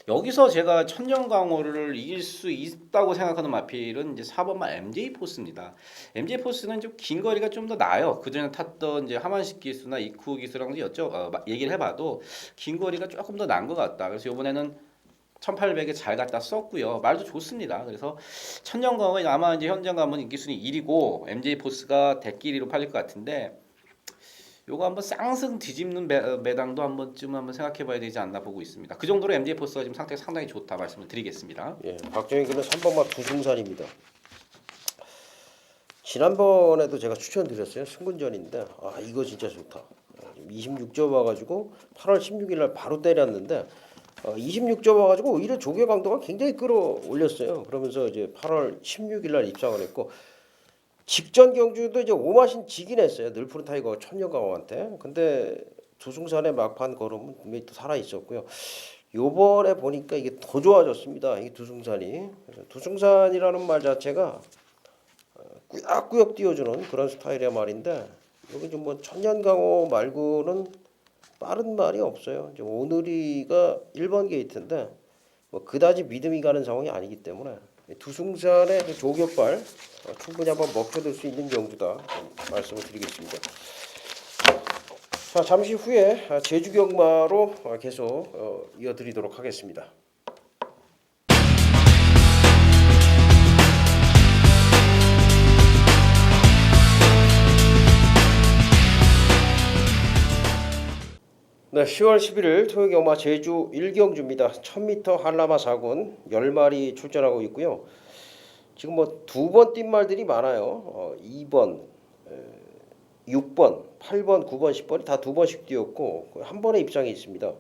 여기서 제가 천년강호를 이길 수 있다고 생각하는 마필은 이제 4번마 MJ 포스입니다. MJ 포스는 좀 긴 거리가 좀 더 나아요. 그전에 탔던 이제 하만식 기수나 이쿠 기수랑 얘기를 해봐도 긴 거리가 조금 더 난 것 같다. 그래서 이번에는 1800에 잘 갖다 썼고요. 말도 좋습니다. 그래서 천년강호가 아마 이제 현장 가면 인기 순위 1위고 MJ 포스가 대끼리로 팔릴 것 같은데. 요거 한번 쌍승 뒤집는 매당도 한번 생각해봐야 되지 않나 보고 있습니다. 그 정도로 MJ 포스가 지금 상태가 상당히 좋다 말씀을 드리겠습니다. 예, 박정희는 3번마 두승산입니다. 지난번에도 제가 추천드렸어요. 승군전인데 이거 진짜 좋다. 26점 와가지고 8월 16일날 바로 때렸는데 26점 와가지고 오히려 조교 강도가 굉장히 끌어올렸어요. 그러면서 이제 8월 16일날 입상을 했고 직전 경주도 이제 오마신 지긴 했어요. 늘푸른 타이거 천년강호한테. 근데 두승산의 막판 걸음은 분명히 또 살아 있었고요. 요번에 보니까 이게 더 좋아졌습니다. 이 두승산이. 그래서 두승산이라는 말 자체가 꾸역꾸역 띄워주는 그런 스타일의 말인데 여기 좀 뭐 천년강호 말고는 빠른 말이 없어요. 이제 오늘이가 1번 게이트인데 뭐 그다지 믿음이 가는 상황이 아니기 때문에 두승산의 조격발 충분히 한번 먹혀들 수 있는 경주다 말씀을 드리겠습니다. 자, 잠시 후에 제주 경마로 계속 이어드리도록 하겠습니다. 네, 10월 11일 토요 경마 제주 1경주입니다. 1000m 한라마 4군 10마리 출전하고 있고요. 지금 뭐 두 번 뛴 말들이 많아요. 2번, 6번, 8번, 9번, 10번이 다 두 번씩 뛰었고 한 번에 입상이 있습니다.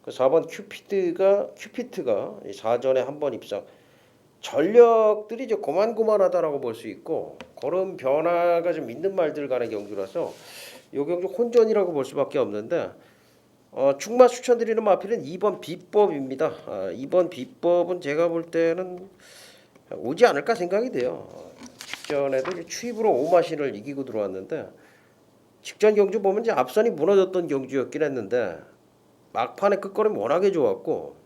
그 4번 큐피트가 사전에 한 번 입상. 전력들이 이제 고만고만하다라고 볼 수 있고 걸음 변화가 좀 있는 말들 간의 경주라서 이 경주 혼전이라고 볼 수밖에 없는데 충마 추천드리는 마필은 2번 비법입니다. 2번 비법은 제가 볼 때는 오지 않을까 생각이 돼요. 직전에도 이제 추입으로 오마신을 이기고 들어왔는데 직전 경주 보면 이제 앞선이 무너졌던 경주였긴 했는데 막판에 끝걸음이 워낙에 좋았고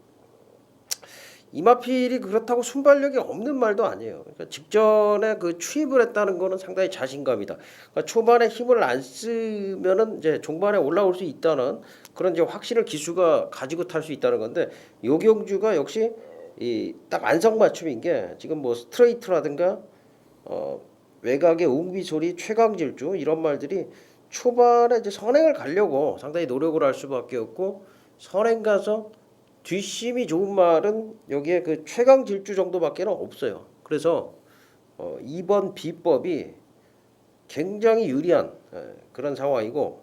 이마필이 그렇다고 순발력이 없는 말도 아니에요. 그러니까 직전에 그 추입을 했다는 거는 상당히 자신감이다. 그러니까 초반에 힘을 안 쓰면은 이제 종반에 올라올 수 있다는 그런 이제 확신을 기수가 가지고 탈 수 있다는 건데 요 경주가 역시 이 딱 안성맞춤인 게 지금 뭐 스트레이트라든가 외곽의 웅비 소리 최강질주 이런 말들이 초반에 이제 선행을 가려고 상당히 노력을 할 수밖에 없고 선행 가서 뒷심이 좋은 말은 여기에 그 최강 질주 정도밖에는 없어요. 그래서 2번 비법이 굉장히 유리한 그런 상황이고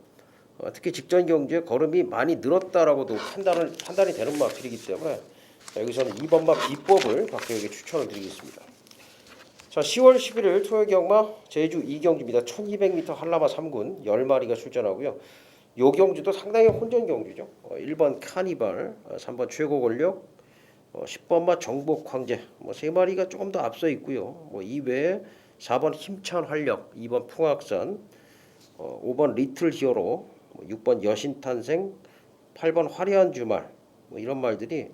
특히 직전 경주에 걸음이 많이 늘었다라고도 판단이 되는 마필이기 때문에 여기서는 2번마 비법을 박재에게 추천을 드리겠습니다. 자, 10월 11일 토요 경마 제주 2경주입니다. 1200m 한라마 3군 10마리가 출전하고요. 요 경주도 상당히 혼전 경주죠. 1번 카니발, 3번 최고 권력, 10번마 정복 황제, 뭐 세 마리가 조금 더 앞서 있고요. 뭐 이외에 4번 힘찬 활력, 2번 풍악산, 5번 리틀 히어로, 6번 여신 탄생, 8번 화려한 주말, 뭐 이런 말들이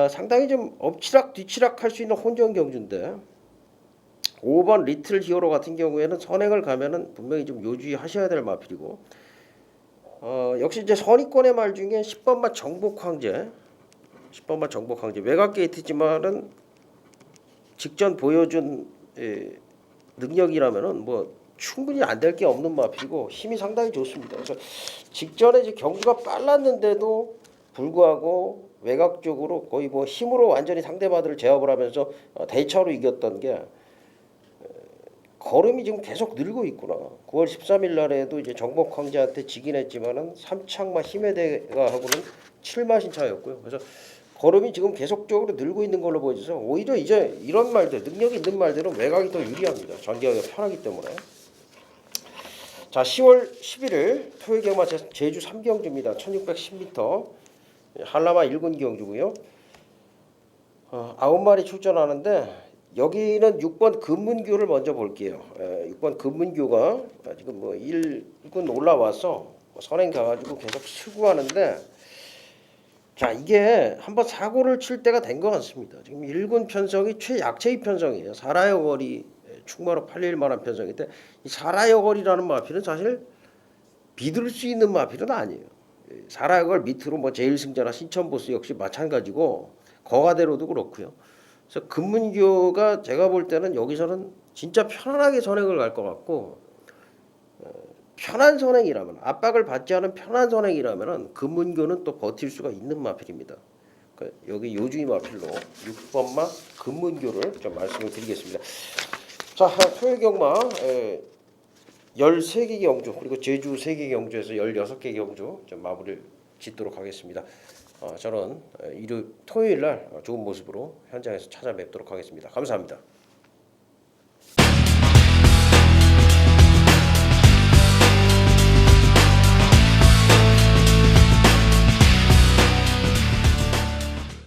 상당히 좀 엎치락 뒤치락 할 수 있는 혼전 경주인데 5번 리틀 히어로 같은 경우에는 선행을 가면은 분명히 좀 요주의하셔야 될 마필이고 역시 이제 선의권의 말 중에 10번마 정복 황제 외곽 게이트지만은 직전 보여준 능력이라면은 뭐 충분히 안 될 게 없는 마필이고 힘이 상당히 좋습니다. 그래서 직전에 이제 경주가 빨랐는데도 불구하고 외곽 쪽으로 거의 뭐 힘으로 완전히 상대마들을 제압을 하면서 대차로 이겼던 게 걸음이 지금 계속 늘고 있구나. 9월 13일 날에도 이제 정복 황제한테 지긴 했지만은 삼창마 힘의 대가하고는 7마신 차였고요. 그래서 걸음이 지금 계속적으로 늘고 있는 걸로 보여져서 오히려 이제 이런 말들 능력이 있는 말들은 외곽이 더 유리합니다. 전개하기가 편하기 때문에. 자, 10월 11일 토요 경마 제주 3경주입니다. 1610m 한라마 1군 경주고요. 9마리 출전하는데 여기는 6번 금문교를 먼저 볼게요. 6번 금문교가 지금 뭐 1군 올라와서 선행 가가지고 계속 수구하는데 자 이게 한번 사고를 칠 때가 된 것 같습니다. 지금 1군 편성이 최약체의 편성이에요. 사라의 거리 충마로 팔릴 만한 편성인데 이 사라의 거리라는 마필은 사실 비들 수 있는 마필은 아니에요. 사라의 걸 밑으로 뭐 제일승자나 신천보스 역시 마찬가지고 거가대로도 그렇고요. 그래서 금문교가 제가 볼 때는 여기서는 진짜 편안하게 선행을 갈 것 같고 편한 선행이라면 압박을 받지 않은 편한 선행이라면은 금문교는 또 버틸 수가 있는 마필입니다. 그러니까 여기 요주의 마필로 6번마 금문교를 좀 말씀을 드리겠습니다. 자, 토요 경마 13개 경주 그리고 제주 3개 경주에서 16개 경주 좀 마무리를 짓도록 하겠습니다. 저는 토요일 날 좋은 모습으로 현장에서 찾아뵙도록 하겠습니다. 감사합니다.